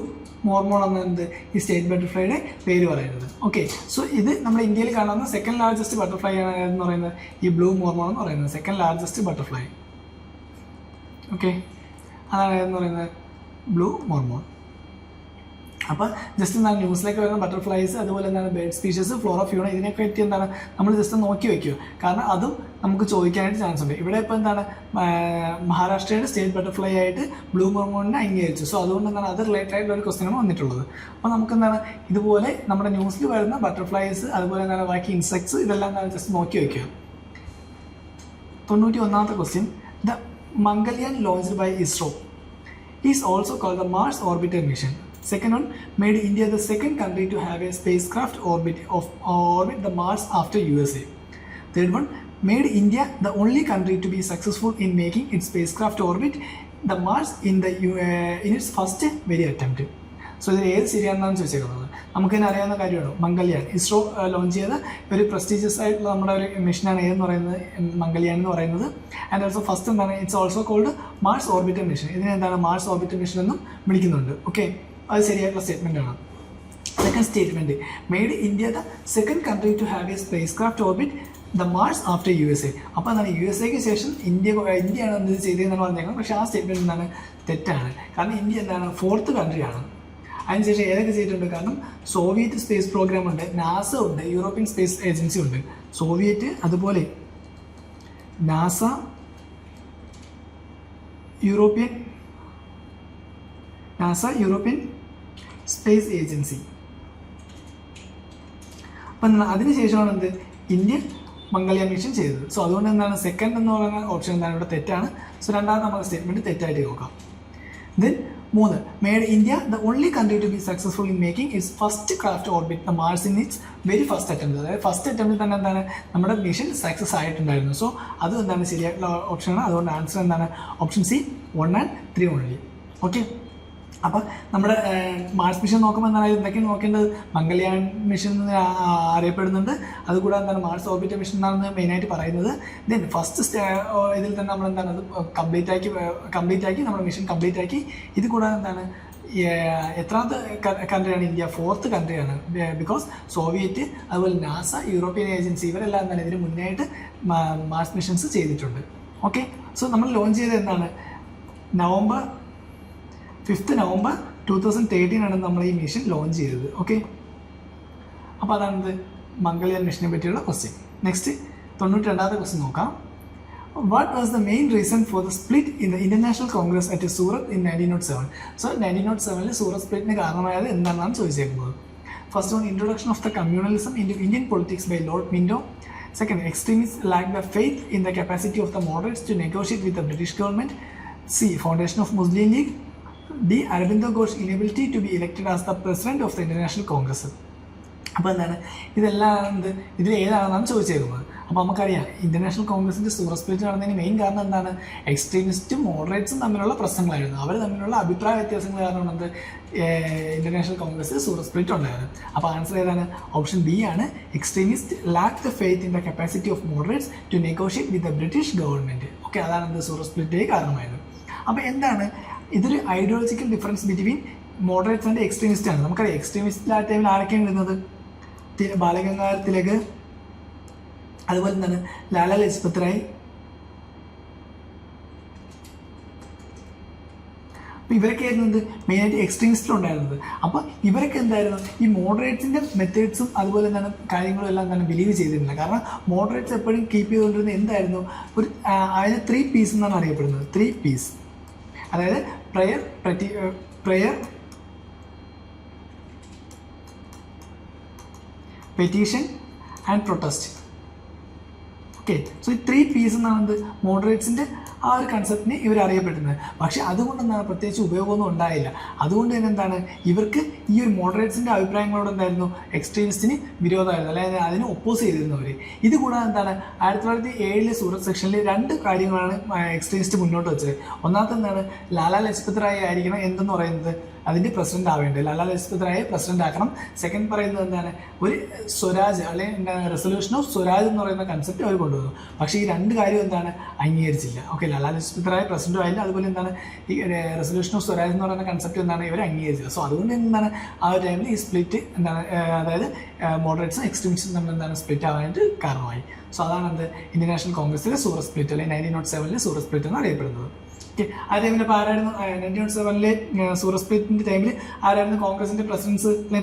Mormon എന്നത് ഈ സ്റ്റേറ്റ് ബട്ടർഫ്ലൈയുടെ പേര് പറയുന്നത്. ഓക്കെ, സോ ഇത് നമ്മുടെ ഇന്ത്യയിൽ കാണുന്ന സെക്കൻഡ് ലാർജസ്റ്റ് ബട്ടർഫ്ലൈ ആണ് എന്ന് പറയുന്നത് ഈ ബ്ലൂ മോർമോൺ എന്ന് പറയുന്നത് സെക്കൻഡ് ലാർജസ്റ്റ് ബട്ടർഫ്ലൈ. ഓക്കെ, അതാണ് എന്ന് പറയുന്നത് ബ്ലൂ മോർമോൺ. അപ്പോൾ ജസ്റ്റ് എന്താണ് ന്യൂസിലേക്ക് വരുന്ന ബട്ടർഫ്ലൈസ് അതുപോലെ എന്താണ് ബേർഡ് സ്പീഷീസ് ഫ്ലോറ ഫ്യൂണ ഇതിനെയൊക്കെ പറ്റി എന്താണ് നമ്മൾ ജസ്റ്റ് നോക്കി വയ്ക്കുക, കാരണം അതും നമുക്ക് ചോദിക്കാനായിട്ട് ചാൻസ് ഉണ്ട്. ഇവിടെ ഇപ്പോൾ എന്താണ് മഹാരാഷ്ട്രയുടെ സ്റ്റേറ്റ് ബട്ടർഫ്ലൈ ആയിട്ട് ബ്ലൂ മോർമോണിനെ അംഗീകരിച്ചു. സോ അതുകൊണ്ട് എന്താണ് അത് റിലേറ്റഡ് ആയിട്ടുള്ള ഒരു ക്വസ്റ്റ്യനാണ് വന്നിട്ടുള്ളത്. അപ്പോൾ നമുക്ക് എന്താണ് ഇതുപോലെ നമ്മുടെ ന്യൂസിൽ വരുന്ന ബട്ടർഫ്ലൈസ് അതുപോലെ എന്താണ് ബാക്കി ഇൻസെക്ട്സ് ഇതെല്ലാം എന്താണ് ജസ്റ്റ് നോക്കി വയ്ക്കുക. 91ാമത്തെ question. The Mangalyaan launched by ISRO is also called the Mars orbiter Mission. Second one, made India the second country to have a spacecraft orbit the Mars after USA. Third one, made India the only country to be successful in making its spacecraft orbit the Mars in its first very attempt. So ഇതിൽ ഏത് ശരിയാണെന്നാണ് ചോദിച്ചേക്കുന്നത്. നമുക്കിതിനെ അറിയാവുന്ന കാര്യമാണ് Mangalyaan ISRO launch ചെയ്ത ഒരു prestigious ആയിട്ടുള്ള നമ്മുടെ ഒരു മിഷനാണ് ഏതെന്ന് പറയുന്നത് മംഗൾയാൻ എന്ന് പറയുന്നത്. ആൻഡ് ഓൾസോ ഫസ്റ്റ് എന്താണ് it's also called Mars orbiter mission. ഇതിനെ എന്താണ് മാർസ് ഓർബിറ്റർ മിഷൻ എന്നും വിളിക്കുന്നുണ്ട്. ഓക്കെ, അത് ശരിയായിട്ടുള്ള സ്റ്റേറ്റ്മെൻ്റ് ആണ്. Second statement, made India the second country to have a spacecraft orbit the Mars after USA. അപ്പോൾ എന്താണ് USA ശേഷം ഇന്ത്യയാണ് എന്ത് ചെയ്തതെന്നാണ് പറഞ്ഞേക്കുന്നത്. പക്ഷേ ആ സ്റ്റേറ്റ്മെൻറ്റ് എന്താണ് തെറ്റാണ്. കാരണം ഇന്ത്യ എന്താണ് 4th കൺട്രിയാണ്. അതിനുശേഷം ഏതൊക്കെ ചെയ്തിട്ടുണ്ട്? കാരണം സോവിയറ്റ് സ്പേസ് പ്രോഗ്രാം ഉണ്ട്, നാസ ഉണ്ട്, യൂറോപ്യൻ സ്പേസ് ഏജൻസി ഉണ്ട്. സോവിയറ്റ്, അതുപോലെ നാസ, യൂറോപ്യൻ സ്പേസ് ഏജൻസി. അപ്പം അതിനുശേഷമാണ് എന്ത് ഇന്ത്യൻ മംഗൾയാൻ മിഷൻ ചെയ്തത്. സോ അതുകൊണ്ട് എന്താണ് സെക്കൻഡ് എന്ന് പറയുന്ന ഓപ്ഷൻ എന്താണ് ഇവിടെ തെറ്റാണ്. സോ രണ്ടാമത്തെ നമ്മുടെ സ്റ്റേറ്റ്മെൻറ്റ് തെറ്റായിട്ട് നോക്കാം. Then 3, made India the only country to be successful in making its first craft orbit the Mars in its very first attempt. അതായത് ഫസ്റ്റ് അറ്റംപ്റ്റിൽ തന്നെ എന്താണ് നമ്മുടെ മിഷൻ സക്സസ് ആയിട്ടുണ്ടായിരുന്നു. സോ അത് എന്താണ് ശരിയായിട്ടുള്ള ഓപ്ഷനാണ്. അതുകൊണ്ട് ആൻസർ എന്താണ്? Option C 1 and 3 only. Okay, അപ്പം നമ്മുടെ മാർസ് മിഷൻ നോക്കുമ്പോൾ എന്താണ് എന്തൊക്കെയാണ് നോക്കേണ്ടത്? മംഗൾയാൻ മിഷൻ എന്ന് അറിയപ്പെടുന്നുണ്ട്. അതുകൂടാതെ എന്താണ് മാർസ് ഓർബിറ്റർ മിഷൻ എന്നാണ് മെയിനായിട്ട് പറയുന്നത്. ദെൻ ഫസ്റ്റ് ഇതിൽ തന്നെ നമ്മൾ എന്താണ് അത് കംപ്ലീറ്റ് ആക്കി നമ്മുടെ മിഷൻ കംപ്ലീറ്റ് ആക്കി. ഇത് കൂടാതെ എന്താണ് എത്രാമത്തെ കൺട്രിയാണ് ഇന്ത്യ? 4th കൺട്രിയാണ്. ബിക്കോസ് സോവിയറ്റ്, അതുപോലെ നാസ, യൂറോപ്യൻ ഏജൻസി ഇവരെല്ലാം എന്താണ് ഇതിന് മുന്നായിട്ട് മാർസ് മിഷൻസ് ചെയ്തിട്ടുണ്ട്. ഓക്കെ, സോ നമ്മൾ ലോഞ്ച് ചെയ്തത് എന്താണ്? November 5th 2013 ആണ് നമ്മൾ ഈ മിഷൻ ലോഞ്ച് ചെയ്തത്. ഓക്കെ, അപ്പോൾ അതാണിത് മംഗൾയാൻ മിഷനെ പറ്റിയുള്ള ക്വസ്റ്റ്യൻ. നെക്സ്റ്റ് 92ാമത്തെ ക്വസ്റ്റ്യൻ നോക്കാം. What was the main reason for the split in the international Congress at Surat in 1907? So 1907 Surat സ്പ്ലിറ്റിന് കാരണമായത് എന്താണെന്നാണ് ചോദിച്ചേക്കുന്നത്. First one, introduction of the communalism in Indian politics by Lord Minto. Second, extremists lack the faith in the capacity of the moderates to negotiate with the British government. C, foundation of Muslim League. D, Aurobindo Ghosh inability to be elected as the president of the International Congress. അപ്പോൾ എന്താണ് ഇതെല്ലാം ഇതിൽ ഏതാണെന്നാണ് ചോദിച്ചേക്കുന്നത്. അപ്പോൾ നമുക്കറിയാം international കോൺഗ്രസിൻ്റെ സൂറത്ത് split നടന്നതിന് main കാരണം എന്താണ്? എക്സ്ട്രീമിസ്റ്റും മോഡറേറ്റ്സും തമ്മിലുള്ള പ്രശ്നങ്ങളായിരുന്നു. അവർ തമ്മിലുള്ള അഭിപ്രായ വ്യത്യാസങ്ങൾ കാരണം എന്ത് ഇന്റർനാഷണൽ കോൺഗ്രസ് സൂറത്ത് സ്പ്ലിറ്റ് ഉണ്ടായിരുന്നു. അപ്പോൾ ആൻസർ ഏതാണ്? ഓപ്ഷൻ ബി ആണ്. Extremist lack the faith in the capacity of moderates to negotiate with the British government. Okay, അതാണ് എന്ത് സൂറത്ത് സ്പ്ലിറ്റിലേക്ക് കാരണമായത്. അപ്പോൾ എന്താണ് ഇതൊരു ideological difference between moderates and extremist ആണ്. നമുക്കറിയാം എക്സ്ട്രീമിസ്റ്റ് ആ ടൈമിൽ ആരൊക്കെയാണ് വരുന്നത്? ബാലഗംഗാധർ തിലക്, അതുപോലെ എന്താണ് ലാലാ ലജ്പത് റായ്. അപ്പോൾ ഇവരൊക്കെ ആയിരുന്നു എന്ത് മെയിനായിട്ട് എക്സ്ട്രീമിസ്റ്റിലുണ്ടായിരുന്നത്. അപ്പോൾ ഇവരൊക്കെ എന്തായിരുന്നു ഈ മോഡറേറ്റ്സിൻ്റെ മെത്തേഡ്സും അതുപോലെ എന്താണ് കാര്യങ്ങളും എല്ലാം എന്താണ് ബിലീവ് ചെയ്തിരുന്നില്ല. കാരണം മോഡറേറ്റ്സ് എപ്പോഴും കീപ്പ് ചെയ്തുകൊണ്ടിരുന്നത് എന്തായിരുന്നു? ഒരു അതിന് 3 P's എന്നാണ് അറിയപ്പെടുന്നത്. 3 P's, അതായത് prayer, petition and protest. Okay, so ഈ 3 P's എന്നാണ് മോഡറേറ്റ്സിൻ്റെ ആ ഒരു കൺസെപ്റ്റിന് ഇവർ അറിയപ്പെടുന്നത്. പക്ഷേ അതുകൊണ്ട് എന്താണ് പ്രത്യേകിച്ച് ഉപയോഗമൊന്നും ഉണ്ടായില്ല. അതുകൊണ്ട് തന്നെ എന്താണ് ഇവർക്ക് ഈ ഒരു മോഡറേറ്റ്സിൻ്റെ അഭിപ്രായങ്ങളോട് എന്തായിരുന്നു എക്സ്ട്രീമിസ്റ്റിന് വിരോധമായിരുന്നു, അല്ലെങ്കിൽ അതിന് ഒപ്പോസ് ചെയ്തിരുന്നവർ. ഇത് കൂടാതെ എന്താണ് 1907 സൂറത്ത് സെക്ഷനിൽ 2 കാര്യങ്ങളാണ് എക്സ്ട്രീമിസ്റ്റ് മുന്നോട്ട് വെച്ചത്. ഒന്നാമത്തെ എന്താണ് ലാലാ ലജ്പത് റായ് ആയിരിക്കണം എന്തെന്ന് പറയുന്നത് അതിൻ്റെ പ്രസിഡന്റ് ആവേണ്ടത്. ലാലാ ലജ്പത് റായെ പ്രസിഡന്റ് ആക്കണം. സെക്കൻഡ് പറയുന്നത് എന്താണ് ഒരു സ്വരാജ് അല്ലെങ്കിൽ റെസൊല്യൂഷൻ ഓഫ് സ്വരാജ് എന്ന് പറയുന്ന കൺസെപ്റ്റ് അവർ കൊണ്ടുവന്നു. പക്ഷേ ഈ 2 കാര്യം എന്താണ് അംഗീകരിച്ചില്ല. ഓക്കെ, ലാലാ ലജ്പത് റായ് പ്രസിഡന്റും ആയില്ല, അതുപോലെ എന്താണ് ഈ റെസൊല്യൂഷൻ ഓഫ് സ്വരാജ് എന്ന് പറയുന്ന കൺസെപ്റ്റ് എന്താണ് ഇവർ അംഗീകരിച്ചത്. സോ അതുകൊണ്ട് എന്താണ് ആ ഒരു ടൈമിൽ ഈ സ്പ്ലിറ്റ് എന്താണ് അതായത് മോഡറേറ്റ്സും എക്സ്ട്രീമിസ്റ്റും തമ്മിൽ എന്താണ് സ്പ്ലിറ്റ് ആവാനായിട്ട് കാരണമായി. സോ അതാണ് എന്ത് ഇന്റർനാഷണൽ കോൺഗ്രസിലെ സൂറത്ത് സ്പ്ലിറ്റ് അല്ലെങ്കിൽ 1907 സൂറത്ത് സ്പ്ലിറ്റ് എന്ന് അറിയപ്പെടുന്നത്. ഓക്കെ, ആ ടൈമിൽ ഇപ്പോൾ ആരായിരുന്നു 1907 സൂറത്ത് സ്പ്ലിറ്റിൻ്റെ ടൈമിൽ ആരായിരുന്നു കോൺഗ്രസിൻ്റെ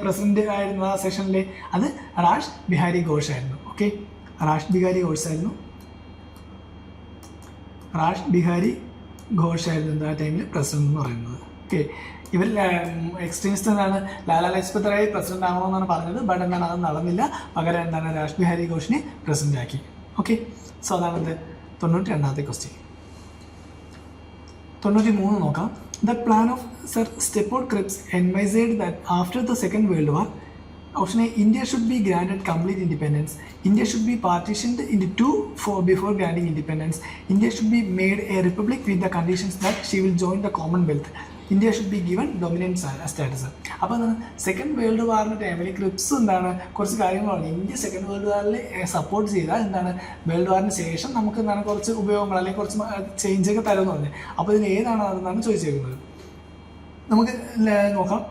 പ്രസിഡന്റ് ആയിരുന്നു ആ സെഷനിൽ? അത് റാഷ് ബിഹാരി ഘോഷ് ആയിരുന്നു. ഓക്കെ, റാഷ് ബിഹാരി ഘോഷ് ആയിരുന്നു ആ ടൈമിൽ പ്രസിഡന്റ് എന്ന് പറയുന്നത്. ഓക്കെ, ഇവർ എക്സ്ട്രീമിസ്റ്റ് എന്താണ് ലാലാ ലജ്പത് റായ് പ്രസിഡന്റ് ആവണമെന്നാണ് പറഞ്ഞത്. ബട്ട് എന്താണ് അത് നടന്നില്ല. പകരം എന്താണ് റാഷ് ബിഹാരി ഘോഷിനെ പ്രസിഡന്റ് ആക്കി. ഓക്കെ, സോ അതാണത് 92ാമത്തെ ക്വസ്റ്റ്യൻ. 93 നോക്കാം. The plan of Sir Stafford Cripps envisaged that after the Second World War, option A, India should be granted complete independence. India should be partitioned into 2 before granting independence. India should be made a republic with the conditions that she will join the Commonwealth. India should be given dominant status. അപ്പോൾ എന്താണ് second world വാറിൻ്റെ ടൈമിൽ Cripps എന്താണ് കുറച്ച് കാര്യങ്ങൾ പറഞ്ഞു. India second world വാറിൽ support ചെയ്താൽ എന്താണ് world വാറിന് ശേഷം നമുക്ക് എന്താണ് കുറച്ച് ഉപയോഗങ്ങൾ അല്ലെങ്കിൽ കുറച്ച് ചേഞ്ചൊക്കെ തരുമെന്ന് പറഞ്ഞു. അപ്പോൾ ഇതിൽ ഏതാണ് അതെന്നാണ് ചോദിച്ചേക്കുന്നത്. നമുക്ക് നോക്കാം.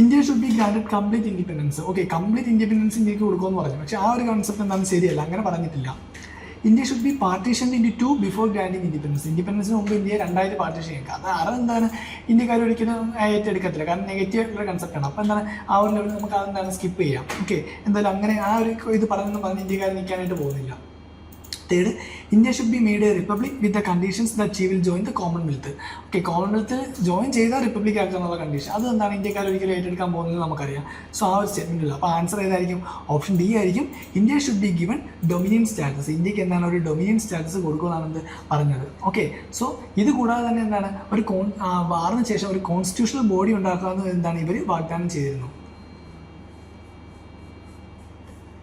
India should B granted complete independence. Okay, complete independence ഇന്ത്യക്ക് കൊടുക്കുമെന്ന് പറഞ്ഞു. പക്ഷേ ആ ഒരു കോൺസെപ്റ്റ് എന്താണ് ശരിയല്ല, അങ്ങനെ പറഞ്ഞിട്ടില്ല. India should be partition into before granting independence. ഇൻഡിപെൻഡൻസിന് മുമ്പ് ഇന്ത്യയെ രണ്ടായിട്ട് പാർട്ടീഷൻ ചെയ്യാം. കാരണം അതെന്താണ് ഇന്ത്യക്കാർ ഒരിക്കലും ഏറ്റെടുക്കത്തില്ല, കാരണം നെഗറ്റീവ് ആയിട്ടുള്ള കൺസെപ്റ്റാണ്. അപ്പോൾ എന്താണ് ആ ഒരു ലെവലിൽ നമുക്ക് അതെന്താണ് സ്കിപ്പ് ചെയ്യാം. ഓക്കെ, എന്തായാലും അങ്ങനെ ആ ഒരു ഇത് പറഞ്ഞ് ഇന്ത്യക്കാർ നിൽക്കാനായിട്ട് പോകുന്നില്ല. Third, India should be made A republic with the conditions that she will join the Commonwealth. Okay, Commonwealth join ചെയ്താൽ റിപ്പബ്ലിക് ആക്കുക എന്നുള്ള കണ്ടീഷൻ, അത് എന്താണ് ഇന്ത്യക്കാർ ഒരിക്കലും ഏറ്റെടുക്കാൻ പോകുന്നത് നമുക്കറിയാം. സോ ആ ഒരു സ്റ്റേറ്റ്മെന്റ് ഇല്ല. അപ്പോൾ ആൻസർ ഏതായിരിക്കും? ഓപ്ഷൻ ഡി ആയിരിക്കും. India should be given dominion status. ഇന്ത്യക്ക് എന്താണ് ഒരു ഡൊമിനിയൻ സ്റ്റാറ്റസ് കൊടുക്കുമെന്നാണ് പറഞ്ഞത്. ഓക്കെ, സോ ഇത് കൂടാതെ തന്നെ എന്താണ് ഒരു വാറിന് ശേഷം ഒരു കോൺസ്റ്റിറ്റ്യൂഷണൽ ബോഡി ഉണ്ടാക്കാമെന്ന് എന്താണ് ഇവർ വാഗ്ദാനം ചെയ്തിരുന്നു.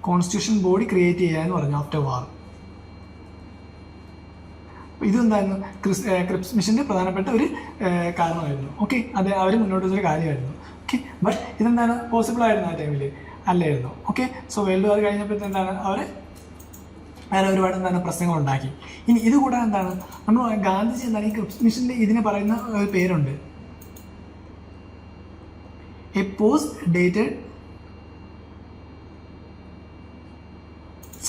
കോൺസ്റ്റിറ്റ്യൂഷൻ ബോഡി ക്രിയേറ്റ് ചെയ്യുക എന്ന് പറഞ്ഞു ആഫ്റ്റർ വാർ. ഇതെന്തായിരുന്നു ക്രിപ്സ് മിഷൻ്റെ പ്രധാനപ്പെട്ട ഒരു കാരണമായിരുന്നു. ഓക്കെ, അത് അവർ മുന്നോട്ട് വെച്ചൊരു കാര്യമായിരുന്നു. ഓക്കെ, ബട്ട് ഇതെന്താണ് പോസിബിൾ ആയിരുന്നു ആ ടൈമിൽ? അല്ലായിരുന്നു. ഓക്കെ, സോ വേൾഡ് വാർ കഴിഞ്ഞപ്പോൾ എന്താണ് അവർ വേറെ ഒരുപാട് എന്താണ് പ്രശ്നങ്ങളുണ്ടാക്കി. ഇനി ഇത് കൂടാതെ എന്താണ് നമ്മൾ ഗാന്ധിജി എന്താണ് ഈ ക്രിപ്സ് മിഷൻ്റെ ഇതിനെ പറയുന്ന ഒരു പേരുണ്ട്, A post dated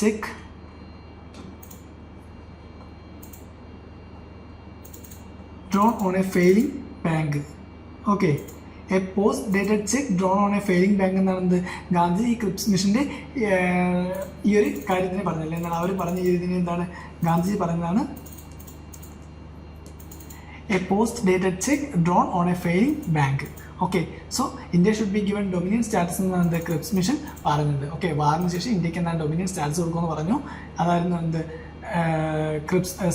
cheque drawn on a failing bank. Okay, A post dated cheque drone on A failing bank എന്നാണ് ഗാന്ധി ഈ ക്രിപ്സ് മിഷൻ്റെ ഈ ഒരു കാര്യത്തിന് പറഞ്ഞില്ല. എന്താണ് അവർ പറഞ്ഞ ഇതിന് എന്താണ് ഗാന്ധിജി പറയുന്നതാണ് A post dated cheque drone on A failing bank. Okay, so India should be given dominion status എന്നാണ് ക്രിപ്സ് മിഷൻ പറഞ്ഞത്. ഓക്കെ, വാറിന് ശേഷം ഇന്ത്യക്ക് എന്താണ് ഡൊമിനിയൻ സ്റ്റാറ്റസ് കൊടുക്കുമെന്ന് പറഞ്ഞു. അതായിരുന്നു എന്ത്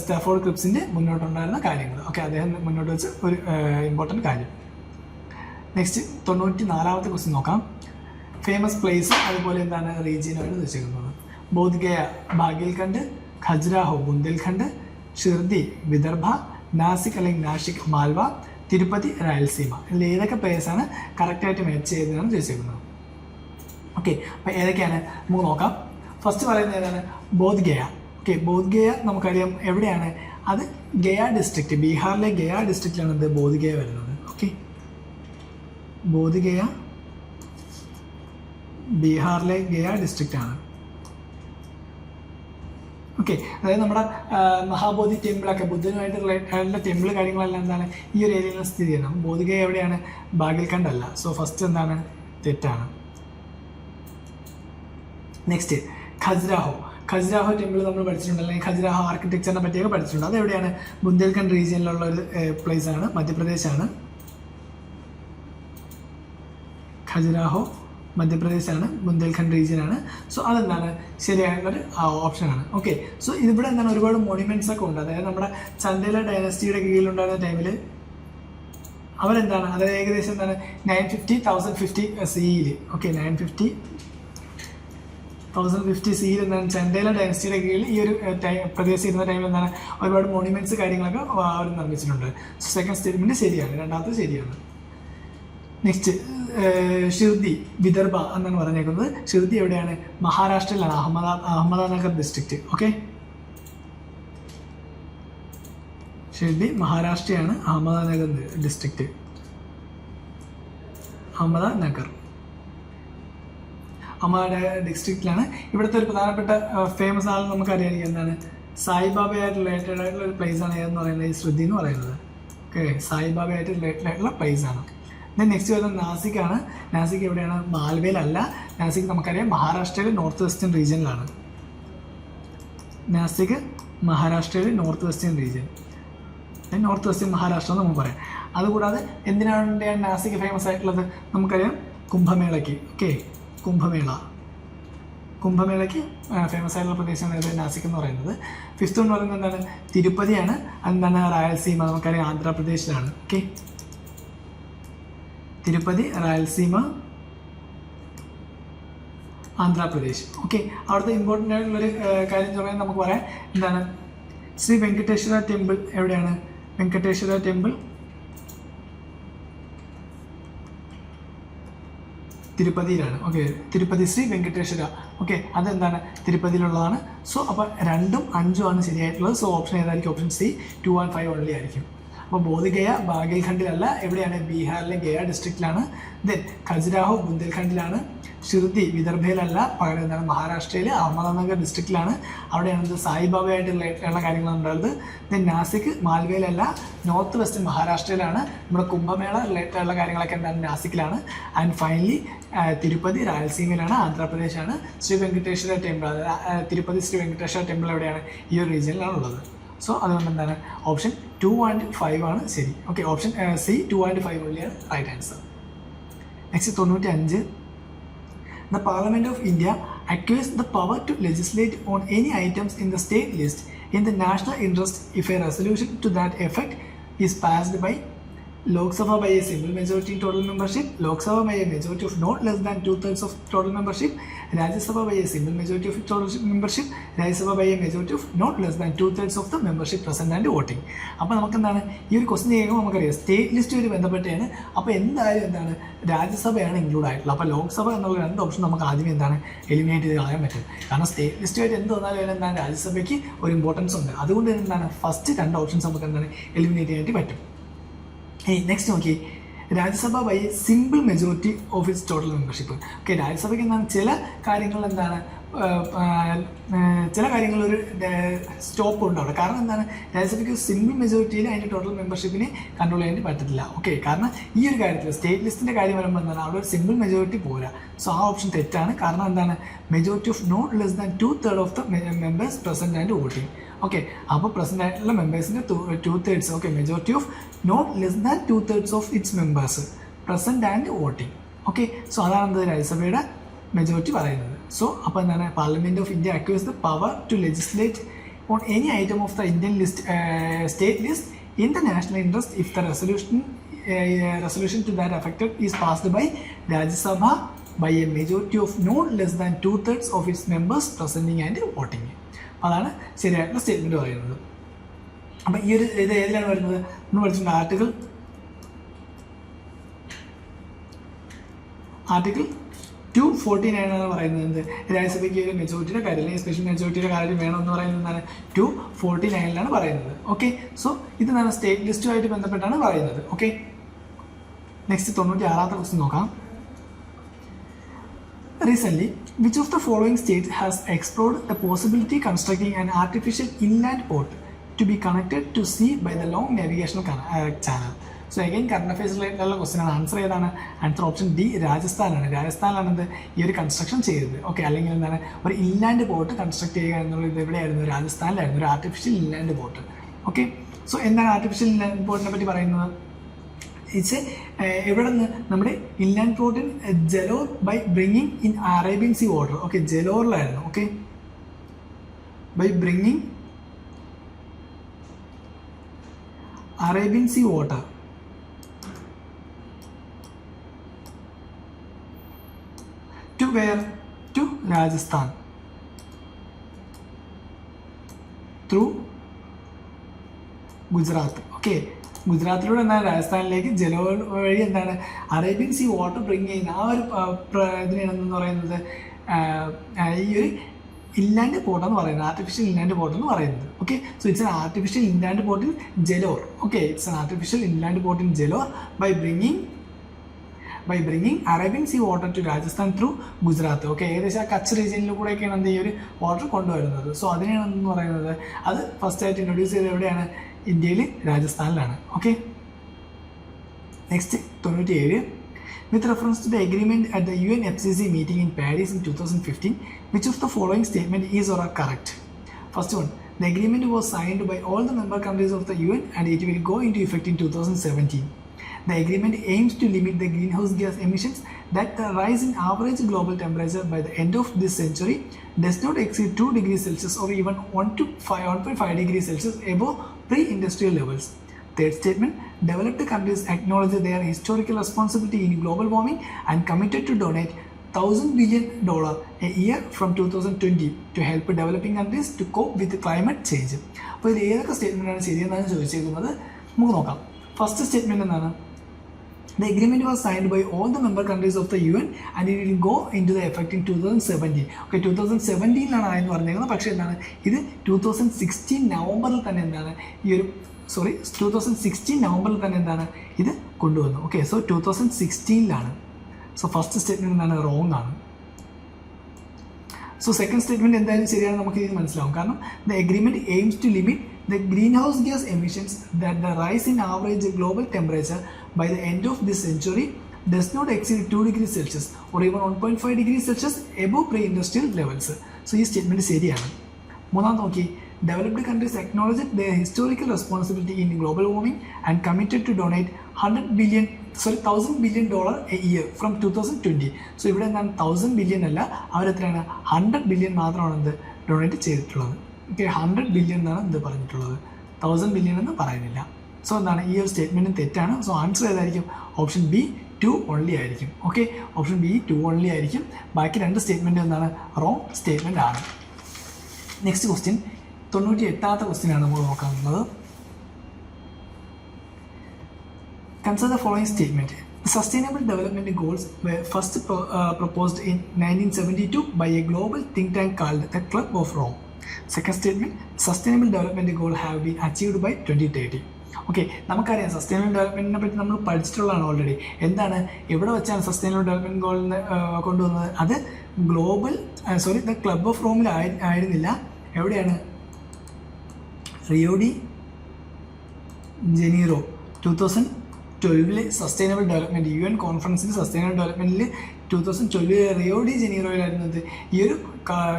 സ്റ്റാഫോർഡ് ക്രിപ്സിൻ്റെ മുന്നോട്ടുണ്ടായിരുന്ന കാര്യങ്ങൾ. ഓക്കെ, അദ്ദേഹം മുന്നോട്ട് വെച്ച് ഒരു ഇമ്പോർട്ടൻറ്റ് കാര്യം. നെക്സ്റ്റ് 94ാമത്തെ ക്വസ്റ്റ്യൻ നോക്കാം. ഫേമസ് പ്ലേസ് അതുപോലെ എന്താണ് റീജിയനാണ് വെച്ചിരിക്കുന്നത്. ബോധ്ഗയ ബാഗേൽഖണ്ഡ്, ഖജുരാഹോ ബുന്ദേൽഖണ്ഡ്, ഷിർദി വിദർഭ, നാസിക് അല്ലെങ്കിൽ നാഷിക് മാൽവ, തിരുപ്പതി രായലസീമ. ഇതിൽ ഏതൊക്കെ പ്ലേസാണ് കറക്റ്റായിട്ട് മാച്ച് ചെയ്തതെന്നാണ് ചോദിച്ചിരിക്കുന്നത്. ഓക്കെ, അപ്പോൾ ഏതൊക്കെയാണ് നമുക്ക് നോക്കാം. ഫസ്റ്റ് പറയുന്നത് ഏതാണ്? ബോധ്ഗയ. ഓക്കെ, ബോധ്ഗയ നമുക്കറിയാം എവിടെയാണ്? അത് ഗയ ഡിസ്ട്രിക്റ്റ്, ബീഹാറിലെ ഗയ ഡിസ്ട്രിക്റ്റിലാണ് ഇത് ബോധ്ഗയ വരുന്നത്. ഓക്കെ, ബോധ്ഗയ ബീഹാറിലെ ഗയ ഡിസ്ട്രിക്റ്റ് ആണ്. ഓക്കെ, അതായത് നമ്മുടെ മഹാബോധി ടെമ്പിളൊക്കെ ബുദ്ധനുമായിട്ട് റിലേറ്റഡ് ടെമ്പിൾ കാര്യങ്ങളെല്ലാം എന്താണ് ഈ ഒരു ഏരിയയിൽ സ്ഥിതി ചെയ്യുന്നത്. ബോധ്ഗയ എവിടെയാണ്? ബാഗേൽഖണ്ഡ് അല്ല. സോ ഫസ്റ്റ് എന്താണ്? തെറ്റാണ്. നെക്സ്റ്റ് ഖജുരാഹോ. ഖജുരാഹോ ടെമ്പിൾ നമ്മൾ പഠിച്ചിട്ടുണ്ട്, അല്ലെങ്കിൽ ഖജുരാഹോ ആർക്കിടെക്ചറിനെ പറ്റിയൊക്കെ പഠിച്ചിട്ടുണ്ട്. അത് എവിടെയാണ്? ബുന്ദേൽഖണ്ഡ് റീജിയനിലുള്ള ഒരു പ്ലേസ് ആണ്, മധ്യപ്രദേശാണ്. ഖജുരാഹോ മധ്യപ്രദേശാണ്, ബുന്ദേൽഖണ്ഡ് റീജിയനാണ്. സോ അതെന്താണ് ശരിയായിട്ടുള്ളൊരു ഓപ്ഷനാണ്. ഓക്കെ, സോ ഇതിവിടെ എന്താണ് ഒരുപാട് മോണ്യുമെൻറ്റ്സ് ഒക്കെ ഉണ്ട്. അതായത് നമ്മുടെ ചന്ദേല ഡൈനസ്റ്റിയുടെ കീഴിലുണ്ടായിരുന്ന ടൈമിൽ അവരെന്താണ് അത് ഏകദേശം എന്താണ് 950 CE. ഓക്കെ, 950 CE എന്താണ് ചന്ദേല ഡൈനസ്റ്റിയുടെ കീഴിൽ ഈ ഒരു പ്രദേശം ഇരുന്ന ടൈമിൽ എന്താണ് ഒരുപാട് മോണ്യുമെൻറ്റ്സ് കാര്യങ്ങളൊക്കെ അവർ നിർമ്മിച്ചിട്ടുണ്ട്. സോ സെക്കൻഡ് സ്റ്റേറ്റ്മെൻറ്റ് ശരിയാണ്, രണ്ടാമത്തെ ശരിയാണ്. നെക്സ്റ്റ് ഷിർദി വിദർഭ എന്നാണ് പറഞ്ഞേക്കുന്നത്. ഷിർദി എവിടെയാണ്? മഹാരാഷ്ട്രയിലാണ്, അഹമ്മദാനഗർ ഡിസ്ട്രിക്റ്റ്. ഓക്കെ, ഷിർദി മഹാരാഷ്ട്രയാണ്, അഹമ്മദാനഗർ ഡിസ്ട്രിക്റ്റ്, അഹമ്മദാനഗർ ഡിസ്ട്രിക്റ്റിലാണ്. ഇവിടുത്തെ ഒരു പ്രധാനപ്പെട്ട ഫേമസ് ആൾ നമുക്കറിയാം എന്താണ്? സായിബാബയായിട്ട് റിലേറ്റഡ് ആയിട്ടുള്ള ഒരു പ്ലേസ് ആണ് ഏതെന്ന് പറയുന്നത് ഈ ഷിർദി എന്ന് പറയുന്നത്. ഓക്കെ, സായിബാബയായിട്ട് റിലേറ്റഡ് ആയിട്ടുള്ള പ്ലേസ് ആണ്. ദെൻ നെക്സ്റ്റ് വരുന്നത് നാസിക്കാണ്. നാസിക് എവിടെയാണ്? മാൽവയിലല്ല. നാസിക് നമുക്കറിയാം മഹാരാഷ്ട്രയിലെ നോർത്ത് വെസ്റ്റേൺ റീജിയനിലാണ്. നാസിക് മഹാരാഷ്ട്രയിലെ north western region, north western Maharashtra എന്ന് നമുക്ക് പറയാം. അതുകൂടാതെ എന്തിനാണ് നാസിക് ഫേമസ് ആയിട്ടുള്ളത്? നമുക്കറിയാം കുംഭമേളയ്ക്ക്. ഓക്കെ, കുംഭമേളയ്ക്ക് ഫേമസ് ആയിട്ടുള്ള പ്രദേശമാണ് നാസിക് എന്ന് പറയുന്നത്. ഫിഫ്ത്ത് എന്ന് പറയുന്നത് എന്താണ്? തിരുപ്പതിയാണ്. എന്താണ്? റായലസീമ നമുക്കറിയാം ആന്ധ്രാപ്രദേശിലാണ്. ഓക്കെ, തിരുപ്പതി റായലസീമ ആന്ധ്രാപ്രദേശ്. ഓക്കെ, അവിടുത്തെ ഇമ്പോർട്ടൻ്റ് ആയിട്ടുള്ളൊരു കാര്യം പറയാൻ നമുക്ക് പറയാം എന്താണ്? ശ്രീ വെങ്കടേശ്വര ടെമ്പിൾ എവിടെയാണ്? Venkateswara temple തിരുപ്പതിയിലാണ്. Okay, Tirupati Shri Venkateswara. Okay, അതെന്താണ്? തിരുപ്പതിയിലുള്ളതാണ്. സോ അപ്പോൾ 2ഉം 5ഉം ആണ് ശരിയായിട്ടുള്ളത്. സോ ഓപ്ഷൻ ഏതായിരിക്കും? ഓപ്ഷൻ സി 2 and 5 ഓൺലി ആയിരിക്കും. അപ്പോൾ ബോധ്ഗയ ബാഗേൽഖണ്ഡിലല്ല, എവിടെയാണ്? ബീഹാറിലെ ഗയ ഡിസ്ട്രിക്റ്റിലാണ്. ദെൻ ഖജുരാഹോ ബുന്ദേൽഖണ്ഡിലാണ്. ഷിർദി വിദർഭയിലല്ല, പകരം എന്താണ് മഹാരാഷ്ട്രയിൽ അഹമ്മദനഗർ ഡിസ്ട്രിക്റ്റിലാണ്. അവിടെയാണ് സായിബാബയായിട്ട് റിലേറ്റഡുള്ള കാര്യങ്ങളാണ് ഉണ്ടായത്. Then Nashik മാൽവയിലല്ല, north western മഹാരാഷ്ട്രയിലാണ്. നമ്മുടെ കുംഭമേള റിലേറ്റഡുള്ള കാര്യങ്ങളൊക്കെ എന്താണ്? നാസിക്കിലാണ്. And finally Tirupati രായലസീമയിലാണ്, ആന്ധ്രാപ്രദേശാണ്. Shri Venkateswara temple, Tirupati Shri Venkateswara temple എവിടെയാണ്? ഈ ഒരു റീജിയനിലാണ് ഉള്ളത്. സോ അതുകൊണ്ട് എന്താണ്? ഓപ്ഷൻ 2 and 5 ആണ് ശരി. ഓക്കെ, ഓപ്ഷൻ സി 2 and 5 ഉള്ളിയാണ് right answer. Next 95. The Parliament of India acquires the power to legislate on any items in the state list in the national interest if a resolution to that effect is passed by Lok Sabha by a simple majority in total membership, Lok Sabha by a majority of not less than 2/3 of total membership, Rajya Sabha by a simple majority of total membership, Rajya Sabha by a majority of not less than 2/3 of the membership present and voting. അപ്പോൾ നമുക്ക് എന്താണ് ഈ ഒരു question ചെയ്യുമ്പോൾ നമുക്കറിയാം state ലിസ്റ്റുമായി ബന്ധപ്പെട്ടാണ്. അപ്പോൾ എന്തായാലും എന്താണ് രാജ്യസഭയാണ് ഇൻക്ലൂഡ് ആയിട്ടുള്ളത്. അപ്പോൾ ലോക്സഭ എന്നുള്ള 2 ഓപ്ഷൻ നമുക്ക് ആദ്യം എന്താണ് എലിമിനേറ്റ് ചെയ്ത് കളയാൻ പറ്റും. കാരണം സ്റ്റേറ്റ് ലിസ്റ്റുമായിട്ട് എന്ത് വന്നാലും എന്താണ് രാജ്യസഭയ്ക്ക് ഒരു ഇമ്പോർട്ടൻസ് ഉണ്ട്. അതുകൊണ്ട് എന്താണ് ഫസ്റ്റ് 2 ഓപ്ഷൻസ് നമുക്ക് എന്താണ് എലിമിനേറ്റ് ചെയ്യാനായിട്ട് പറ്റും. നെക്സ്റ്റ് നോക്കി, Rajya Sabha by simple majority of its total membership. Okay, രാജ്യസഭയ്ക്ക് എന്താണ് ചില കാര്യങ്ങൾ എന്താണ് ചില കാര്യങ്ങളൊരു സ്റ്റോപ്പ് ഉണ്ട് അവിടെ. കാരണം എന്താണ് രാജ്യസഭയ്ക്ക് സിമ്പിൾ മെജോറിറ്റിയിൽ അതിൻ്റെ ടോട്ടൽ മെമ്പർഷിപ്പിനെ കൺട്രോൾ ചെയ്യാൻ പറ്റത്തില്ല. ഓക്കെ, കാരണം ഈ ഒരു കാര്യത്തിൽ സ്റ്റേറ്റ് ലിസ്റ്റിൻ്റെ കാര്യം വരുമ്പോൾ എന്താണ് അവിടെ ഒരു സിമ്പിൾ മെജോറിറ്റി പോരാ. സോ ആ ഓപ്ഷൻ തെറ്റാണ്. കാരണം എന്താണ് majority of not less than 2/3 of the members present and voting. Okay, അപ്പോൾ പ്രസൻറ്റ് ആയിട്ടുള്ള മെമ്പേഴ്സിൻ്റെ 2/3. Okay, majority of not less than 2/3 of its members present and voting. Okay, so അതാണ് രാജ്യസഭയുടെ മെജോറിറ്റി പറയുന്നത്. സോ അപ്പോൾ എന്താണ് parliament of India acquires the power to legislate on any item of the Indian list state list in the national interest if the resolution to that affected is passed by Rajya Sabha by a majority of not less than 2/3 of its members presenting and voting. അതാണ് ശരിയായിട്ടുള്ള statement പറയുന്നത്. അപ്പം ഈ ഒരു ഇത് ഏതിലാണ് വരുന്നത് എന്ന് പഠിച്ചിട്ടുണ്ട്? ആർട്ടിക്കിൾ 249 ആണ് പറയുന്നത്. രാജ്യസഭയ്ക്ക് ഒരു മെജോറിറ്റിയുടെ കാര്യം അല്ലെങ്കിൽ സ്പെഷ്യൽ മെജോറിറ്റിയുടെ കാര്യം വേണമെന്ന് പറയുന്നതാണ് 249 പറയുന്നത്. ഓക്കെ, സോ ഇത് നമ്മൾ സ്റ്റേറ്റ് ലിസ്റ്റുമായിട്ട് ബന്ധപ്പെട്ടാണ് പറയുന്നത്. ഓക്കെ, നെക്സ്റ്റ് 96ാമത്തെ ക്വസ്റ്റ്യൻ നോക്കാം. Recently, which of the following states has explored the possibility constructing an artificial inland port to be connected to sea by the long navigational channel? So again current affairs റിലേറ്റഡുള്ള question ആണ്. Answer ഏതാണ്? Answer option D രാജസ്ഥാനാണ്. രാജസ്ഥാനിലാണ് എന്ത് ഈ ഒരു construction ചെയ്തത്. Okay, അല്ലെങ്കിൽ എന്താണ് ഒരു ഇൻലാൻഡ് പോർട്ട് കൺസ്ട്രക്ട് ചെയ്യുക എന്നുള്ളത് എവിടെയായിരുന്നു? രാജസ്ഥാനിലായിരുന്നു, ഒരു artificial inland port. Okay, so എന്താണ് ആർട്ടിഫിഷ്യൽ ഇൻലാൻഡ് പോർട്ടിനെ പറ്റി പറയുന്നത്? ഇറ്റ്സ് എവിടെ നിന്ന് നമ്മുടെ inland port in Jalore by bringing in Arabian sea water. Okay, ജലോറിലായിരുന്നു. Okay, by bringing Arabian sea water to where? To Rajasthan through Gujarat. Okay, ഗുജറാത്തിലൂടെ എന്താണ് രാജസ്ഥാനിലേക്ക് ജലോ വഴി എന്താണ് അറേബ്യൻ സീ വാട്ടർ ബ്രിങ് ചെയ്യുന്ന ആ ഒരു ഇതിനാണെന്ന് പറയുന്നത് ഈ ഒരു ഇൻലാൻഡ് പോർട്ട് എന്ന് പറയുന്നത്, ആർട്ടിഫിഷ്യൽ ഇൻലാൻഡ് പോർട്ട് എന്ന് പറയുന്നത്. Okay, so it's an artificial inland port in Jalore. Okay, it's an artificial inland port in Jalore by bringing Arabian sea water to Rajasthan through Gujarat. Okay, ഏകദേശം ആ കച്ച് റീജിയനിൽ കൂടെയൊക്കെയാണ് എന്ത് ഈ ഒരു വാട്ടർ കൊണ്ടുവരുന്നത്. സോ അതിനാണെന്ന് പറയുന്നത് അത് ഫസ്റ്റ് ആയിട്ട് ഇൻട്രൊഡ്യൂസ് ചെയ്തത് എവിടെയാണ്? ഇന്ത്യയിൽ രാജസ്ഥാനിലാണ്. Okay, next 97. With reference to the agreement at the UNFCCC meeting in Paris in 2015, which of the following statement is or are correct? First one, the agreement was signed by all the member countries of the UN and it will go into effect in 2017. The agreement aims to limit the greenhouse gas emissions that rise in average global temperature by the end of this century does not exceed 2 degrees Celsius or even 1.5 degrees Celsius above pre-industrial levels. Third statement, developed countries acknowledge their historical responsibility in global warming and committed to donate $1,000 billion a year from 2020 to help developing countries to cope with climate change. അപ്പോൾ ഇത് ഏതൊക്കെ സ്റ്റേറ്റ്മെൻറ്റാണ് ശരിയെന്നാണ് ചോദിച്ചിരിക്കുന്നത്. നമുക്ക് നോക്കാം. First statement എന്താണ്? The agreement was signed by all the member countries of the UN and it will go into the effect in 2017. Okay, 2017 ആയെന്ന് പറഞ്ഞേക്കുന്നത്. പക്ഷേ എന്താണ് ഇത് 2016 നവംബറിൽ തന്നെ എന്താണ് ഈ ഒരു 2016 നവംബറിൽ തന്നെ എന്താണ് ഇത് കൊണ്ടുവന്നു. Okay, so 2016 so first statement എന്താണ് റോങ് ആണ്. സോ സെക്കൻഡ് സ്റ്റേറ്റ്മെൻറ്റ് എന്തായാലും ശരിയാണ്, നമുക്ക് ഇത് മനസ്സിലാവും. കാരണം the agreement aims to limit the greenhouse gas emissions that the rise in average global temperature by the end of this century does not exceed 2 degrees Celsius or even 1.5 degrees Celsius above pre-industrial levels. So ഈ statement ശരിയാണ്. മൂന്നാം നോക്കി, developed countries acknowledged their historical responsibility in global warming and committed to donate $1,000 billion a year from 2020. So ഇവിടെ എന്താണ് 1000 billion അല്ല, അവരെത്രയാണ് 100 billion മാത്രമാണ് എന്ത് donate ചെയ്തിട്ടുള്ളത്. ഓക്കെ, 100 ബില്യൺ എന്നാണ് ഇത് പറഞ്ഞിട്ടുള്ളത്, 1000 ബില്യൺ എന്ന് പറയുന്നില്ല. സോ എന്താണ് ഈ ഒരു സ്റ്റേറ്റ്മെൻറ്റും തെറ്റാണ്. സോ ആൻസർ ഏതായിരിക്കും? ഓപ്ഷൻ ബി 2 ഓൺലി ആയിരിക്കും. ഓക്കെ, ഓപ്ഷൻ ബി 2 ഓൺലി ആയിരിക്കും. ബാക്കി രണ്ട് സ്റ്റേറ്റ്മെൻറ്റ് എന്താണ് റോങ് സ്റ്റേറ്റ്മെൻ്റ് ആണ്. നെക്സ്റ്റ് ക്വസ്റ്റ്യൻ 98ാമത്തെ ക്വസ്റ്റ്യനാണ് നമ്മൾ നോക്കാവുന്നത്. Consider the following statement. The Sustainable Development Goals were first proposed in 1972 by a global think tank called the Club of Rome. Second statement, Sustainable Development Goals have been achieved by 2030. Okay, നമുക്കറിയാം sustainable ഡെവലപ്മെൻറ്റിനെ പറ്റി നമ്മൾ പഠിച്ചിട്ടുള്ളതാണ് already. എന്താണ്, എവിടെ വെച്ചാണ് sustainable development ഗോളിന് കൊണ്ടുവന്നത്? അത് the club of റോമിൽ ആയിരുന്നില്ല. എവിടെയാണ്? Rio de Janeiro 2012 sustainable development UN കോൺഫറൻസിൽ സസ്റ്റൈനബിൾ ഡെവലപ്മെൻറ്റിൽ 2012 റിയോ ഡി ജനീറോയിലായിരുന്നത് ഈ ഒരു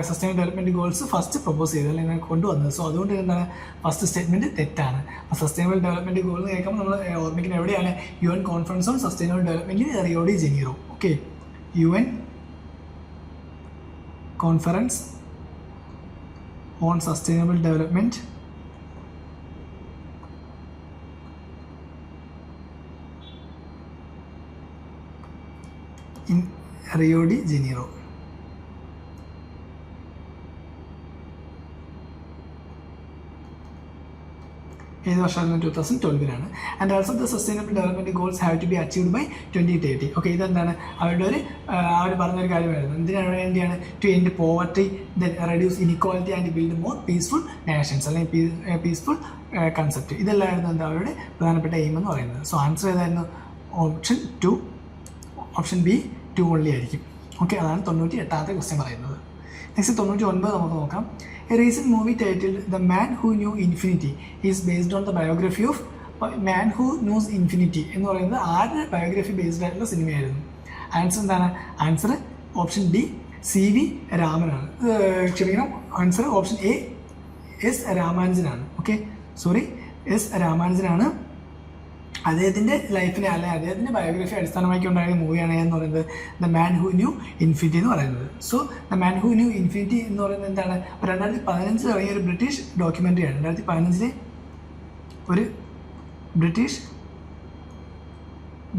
sustainable development goals first propose ചെയ്തത് അല്ലെങ്കിൽ കൊണ്ടുവന്നത്. സോ അതുകൊണ്ട് എന്താണ് ഫസ്റ്റ് സ്റ്റേറ്റ്മെൻറ്റ് തെറ്റാണ്. അപ്പോൾ സസ്റ്റൈനബിൾ ഡെവലപ്മെൻറ്റ് ഗോൾ എന്ന് കേൾക്കുമ്പോൾ നമ്മൾ ഓർമ്മിക്കുന്നത് എവിടെയാണ്? UN conference on sustainable development Rio de Janeiro. Okay, UN conference on sustainable development in Rio de Janeiro. ഏത് വർഷമാണ്? 2012. And also the sustainable development goals have to be achieved by 2030. Okay, ഇതെന്താണ് അവരുടെ അവർ പറഞ്ഞൊരു കാര്യമായിരുന്നു. എന്തിനാണ് വേണ്ടിയാണ്? To end poverty, then reduce inequality and build more peaceful nations, അല്ലെങ്കിൽ പീസ്ഫുൾ കൺസെപ്റ്റ്. ഇതെല്ലാമായിരുന്നു എന്താ അവരുടെ പ്രധാനപ്പെട്ട എയിം എന്ന് പറയുന്നത്. സോ ആൻസർ ഏതായിരുന്നു? ഓപ്ഷൻ 2, ഓപ്ഷൻ ബി 2 ഓൺലി ആയിരിക്കും. ഓക്കെ, അതാണ് 98ാമത്തെ ക്വസ്റ്റ്യൻ പറയുന്നത്. നെക്സ്റ്റ് 99 നമുക്ക് നോക്കാം. A recent movie titled the man who knew infinity is based on the biography of man who knows infinity എന്ന് പറയുന്നത് ആരുടെ ബയോഗ്രഫി ബേസ്ഡ് ആയിട്ടുള്ള സിനിമയായിരുന്നു? ആൻസർ എന്താണ്? ആൻസർ ഓപ്ഷൻ ഡി CV രാമനാണ്. ക്ഷമിക്കണം, ആൻസർ ഓപ്ഷൻ എ S രാമാനുജനാണ്. ഓക്കെ, S രാമാനുജനാണ്. അദ്ദേഹത്തിൻ്റെ ലൈഫിനെ അല്ലെങ്കിൽ അദ്ദേഹത്തിൻ്റെ ബയോഗ്രഫി അടിസ്ഥാനമാക്കി ഉണ്ടായ മൂവിയാണ് എന്ന് പറയുന്നത് the man who knew infinity എന്ന് പറയുന്നത്. So the man who knew infinity എന്ന് പറയുന്നത് എന്താണ്? 2015 ഇറങ്ങിയ ഒരു ബ്രിട്ടീഷ് ഡോക്യുമെൻ്ററിയാണ്. 2015 ഒരു ബ്രിട്ടീഷ്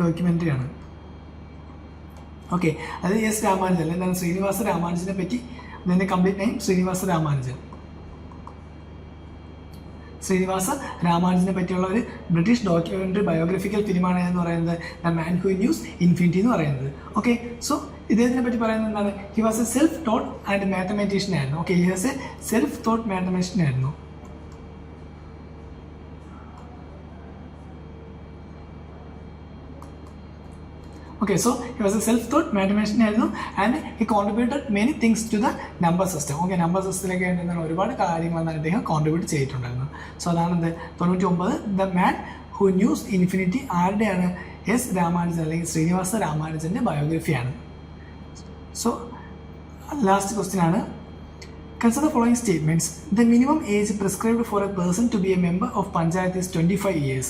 ഡോക്യുമെൻ്ററിയാണ്. ഓക്കെ, അത് S രാമാനുജൻ അല്ലെങ്കിൽ എന്താണ് ശ്രീനിവാസ രാമാനുജനെ പറ്റി. അതിൻ്റെ കംപ്ലീറ്റ് നെയിം ശ്രീനിവാസ രാമാനുജൻ. ശ്രീനിവാസ രാമാനുജനെ പറ്റിയുള്ള ഒരു ബ്രിട്ടീഷ് ഡോക്യുമെൻ്ററി ബയോഗ്രഫിക്കൽ ഫിലിമാണ് എന്ന് പറയുന്നത് the man who knows infinity എന്ന് പറയുന്നത്. ഓക്കെ, സോ ഇദ്ദേഹത്തിനെ പറ്റി പറയുന്നത് എന്താണ്? He was a self taught and mathematician ആയിരുന്നു. Okay, he was a self taught mathematician ആയിരുന്നു. Okay, so he was a self-taught mathematician ആയിരുന്നു and he contributed many things to the number system. Okay, number സിസ്റ്റത്തിലേക്ക് എന്താണ് ഒരുപാട് കാര്യങ്ങളാണ് അദ്ദേഹം contribute ചെയ്തിട്ടുണ്ടായിരുന്നു. So അതാണ് 99 the man who knows infinity ആരുടെയാണ്? S രാമാനുജൻ അല്ലെങ്കിൽ ശ്രീനിവാസ രാമാനുജൻ്റെ ബയോഗ്രഫിയാണ്. സോ ലാസ്റ്റ് ക്വസ്റ്റ്യൻ ആണ്. Consider the following statements. The minimum age prescribed for a person to be a member of Panchayat is 25 years.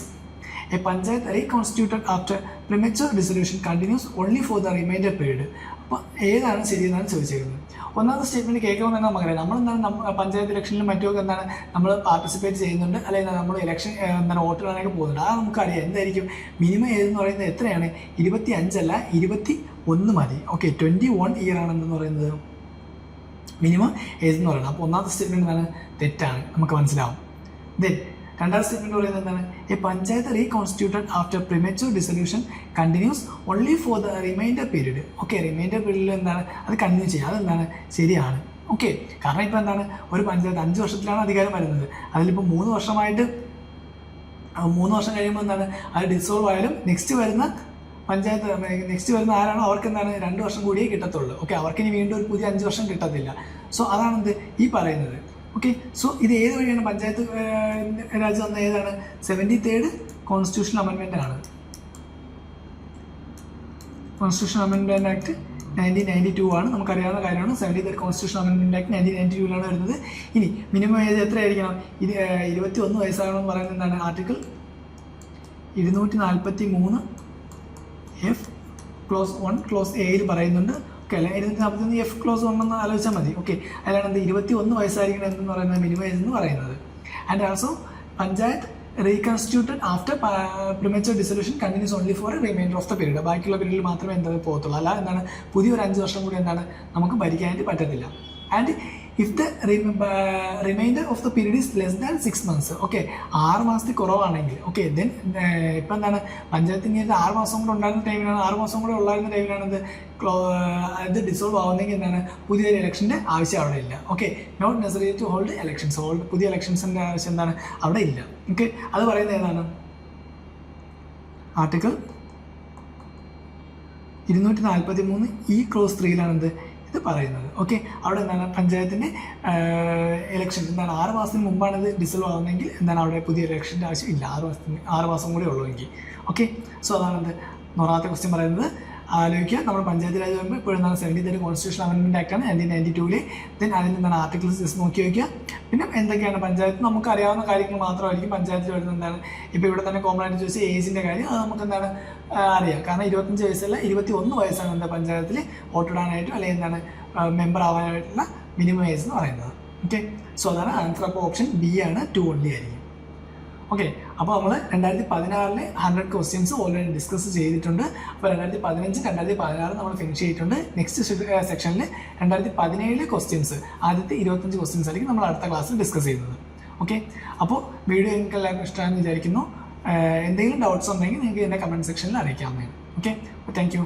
A panchayat reconstituted after premature dissolution continues only for the remainder period. അപ്പോൾ ഏതാണ് ശരിയെന്നാണ് ചോദിച്ചിരിക്കുന്നത്. ഒന്നാമത്തെ statement കേൾക്കുമ്പോൾ തന്നെ നമുക്കറിയാം നമ്മളെന്താണ് പഞ്ചായത്ത് ഇലക്ഷനിലും മറ്റുമൊക്കെ എന്താണ് നമ്മൾ പാർട്ടിസിപ്പേറ്റ് ചെയ്യുന്നുണ്ട്, അല്ലെങ്കിൽ നമ്മൾ ഇലക്ഷൻ എന്താണ് വോട്ടിടാനൊക്കെ പോകുന്നുണ്ട്. ആ നമുക്കറിയാം എന്തായിരിക്കും മിനിമം ഏജ് എന്ന് പറയുന്നത് എത്രയാണ്? 25 അല്ല 21 മതി. ഓക്കെ, 21 ഇയർ ആണെന്ന് പറയുന്നത് മിനിമം ഏജ് എന്ന് പറയുന്നത്. അപ്പോൾ ഒന്നാമത്തെ സ്റ്റേറ്റ്മെൻറ്റ് എന്താണ്? തെറ്റാണ്, നമുക്ക് മനസ്സിലാവും. ദെൻ രണ്ടാമത്തെ സ്റ്റേറ്റ്മെൻറ്റ് പറയുന്നത് എന്താണ്? A panchayat reconstituted after premature dissolution continues only for the remainder period. Okay, remainder പീരീഡിൽ എന്താണ് അത് കണ്ടിന്യൂ ചെയ്യുക, അതെന്താണ് ശരിയാണ്. ഓക്കെ, കാരണം ഇപ്പോൾ എന്താണ് ഒരു പഞ്ചായത്ത് 5 വർഷത്തിലാണ് അധികാരം വരുന്നത്. അതിലിപ്പോൾ 3 വർഷമായിട്ട് 3 വർഷം കഴിയുമ്പോൾ എന്താണ് അത് ഡിസോൾവ് ആയാലും നെക്സ്റ്റ് വരുന്ന ആരാണോ അവർക്ക് എന്താണ് 2 വർഷം കൂടിയേ കിട്ടത്തുള്ളൂ. ഓക്കെ, അവർക്ക് ഇനി വീണ്ടും ഒരു പുതിയ 5 വർഷം കിട്ടത്തില്ല. സോ അതാണെന്ത് ഈ പറയുന്നത്. ഓക്കെ, സോ ഇത് ഏത് വഴിയാണ് പഞ്ചായത്ത് രാജ് വന്ന ഏതാണ് 73rd കോൺസ്റ്റിറ്റ്യൂഷണൽ അമെൻമെൻ്റ് ആണ്. കോൺസ്റ്റിറ്റ്യൂഷൻ അമെൻമെൻറ്റ് ആക്ട് 1992 ആണ്. നമുക്കറിയാവുന്ന കാര്യമാണ്. 73rd കോൺസ്റ്റിറ്റ്യൂഷൻ അമെൻമെൻറ്റ് ആക്ട് 1992 വരുന്നത്. ഇനി മിനിമം ഏജ് എത്രയായിരിക്കണം? 21 വയസ്സാകണമെന്ന് പറയുന്നത് എന്താണ്? ആർട്ടിക്കിൾ 243 F ക്ലോസ് 1 ക്ലോസ് എയിൽ പറയുന്നുണ്ട്. ഓക്കെ, അല്ലെ 241 F ക്ലോസ് 1 എന്ന് ആലോചിച്ചാൽ മതി. ഓക്കെ, അതിലാണ് എന്ത് 21 വയസ്സായിരിക്കണം എന്ന് പറയുന്നത് മിനിമം ഏജ് എന്ന് പറയുന്നത്. And also panchayat reconstituted after premature dissolution continues only for remainder of the period. ബാക്കിയുള്ള പീരീഡിൽ മാത്രമേ എന്താ പോകത്തുള്ളൂ. അല്ല എന്താണ് പുതിയൊരു 5 വർഷം കൂടി എന്താണ് നമുക്ക് ഭരിക്കാനായിട്ട് പറ്റത്തില്ല. And if the reminder of the period is less than 6 months. Okay, 6 മാസത്തിൽ കുറവാണെങ്കിൽ ഓക്കെ ദെൻ ഇപ്പം എന്താണ് പഞ്ചായത്തിന് 6 മാസം കൂടെ ഉണ്ടായിരുന്ന ടൈമിലാണ് 6 മാസം കൂടെ ഉണ്ടായിരുന്ന ടൈമിലാണ് ഇത് ഡിസോൾവ് ആവുന്നെങ്കിൽ എന്താണ് പുതിയൊരു ഇലക്ഷൻ്റെ ആവശ്യം അവിടെ ഇല്ല. Okay, not necessary to hold elections. പുതിയ ഇലക്ഷൻസിൻ്റെ ആവശ്യം എന്താണ് അവിടെ ഇല്ല. ഓക്കെ, അത് പറയുന്നത് ഏതാണ്? ആർട്ടിക്കിൾ 243 E ക്ലോസ് 3 എന്ത് ഇത് പറയുന്നത്. ഓക്കെ, അവിടെ എന്താണ് പഞ്ചായത്തിൻ്റെ ഇലക്ഷൻ എന്താണ് 6 മാസത്തിന് മുമ്പാണ് ഇത് ഡിസോൾവ് ആവുന്നതെങ്കിൽ എന്താണ് അവിടെ പുതിയ ഇലക്ഷൻ്റെ ആവശ്യം ഇല്ല. 6 മാസം കൂടെ ഉള്ളൂവെങ്കിൽ. ഓക്കെ, സോ അതാണെന്ത് നൂറാമത്തെ ക്വസ്റ്റ്യൻ പറയുന്നത്. ആലോചിക്കുക, നമ്മൾ പഞ്ചായത്ത് രാജ് വരുമ്പോൾ ഇപ്പോഴും എന്താണ് 73rd കോൺസ്റ്റിറ്റ്യൂഷൻ അമെൻമെൻറ്റ് ആക്ടാണ് 1992. ദെൻ അതിൽ എന്താണ് ആർട്ടിക്കിൾസ് ജസ്റ്റ് നോക്കി വയ്ക്കുക. പിന്നെ എന്തൊക്കെയാണ് പഞ്ചായത്ത് നമുക്ക് അറിയാവുന്ന കാര്യങ്ങൾ മാത്രമായിരിക്കും പഞ്ചായത്തിൽ വരുന്നത്. എന്താണ് ഇപ്പോൾ ഇവിടെ തന്നെ കോമൺ ആയിട്ട് ചോദിച്ചാൽ ഏജിൻ്റെ കാര്യം അത് നമുക്ക് എന്താണ് അറിയാം. കാരണം 25 വയസ്സല്ല 21 വയസ്സാണ് എന്താ പഞ്ചായത്തിൽ വോട്ടിടാനായിട്ടും അല്ലെങ്കിൽ എന്താണ് മെമ്പർ ആവാനായിട്ടുള്ള മിനിമം ഏജ് എന്ന് പറയുന്നത്. ഓക്കെ, സോ അതാണ് ആൻസർ. അപ്പോൾ ഓപ്ഷൻ ബി ആണ് 2 only ആയിരിക്കും. ഓക്കെ, അപ്പോൾ നമ്മൾ 2016 100 ക്വസ്റ്റ്യൻസ് ഓൾറെഡി ഡിസ്കസ് ചെയ്തിട്ടുണ്ട്. അപ്പോൾ 2015 2016 നമ്മൾ ഫിനിഷ് ചെയ്തിട്ടുണ്ട്. നെക്സ്റ്റ് സെക്ഷനിൽ 2017 ക്വസ്റ്റ്യൻസ് ആദ്യത്തെ 25 ക്വസ്റ്റ്യൻസ് ആയിരിക്കും നമ്മൾ അടുത്ത ക്ലാസ്സിൽ ഡിസ്കസ് ചെയ്യുന്നത്. ഓക്കെ, അപ്പോൾ വീഡിയോ നിങ്ങൾക്ക് എല്ലാവർക്കും ഇഷ്ടമാണെന്ന് വിചാരിക്കുന്നു. എന്തെങ്കിലും ഡൗട്ട്സ് ഉണ്ടെങ്കിൽ നിങ്ങൾക്ക് എൻ്റെ കമൻറ്റ് സെക്ഷനിൽ അറിയിക്കാവുന്നതാണ്. Okay, thank you.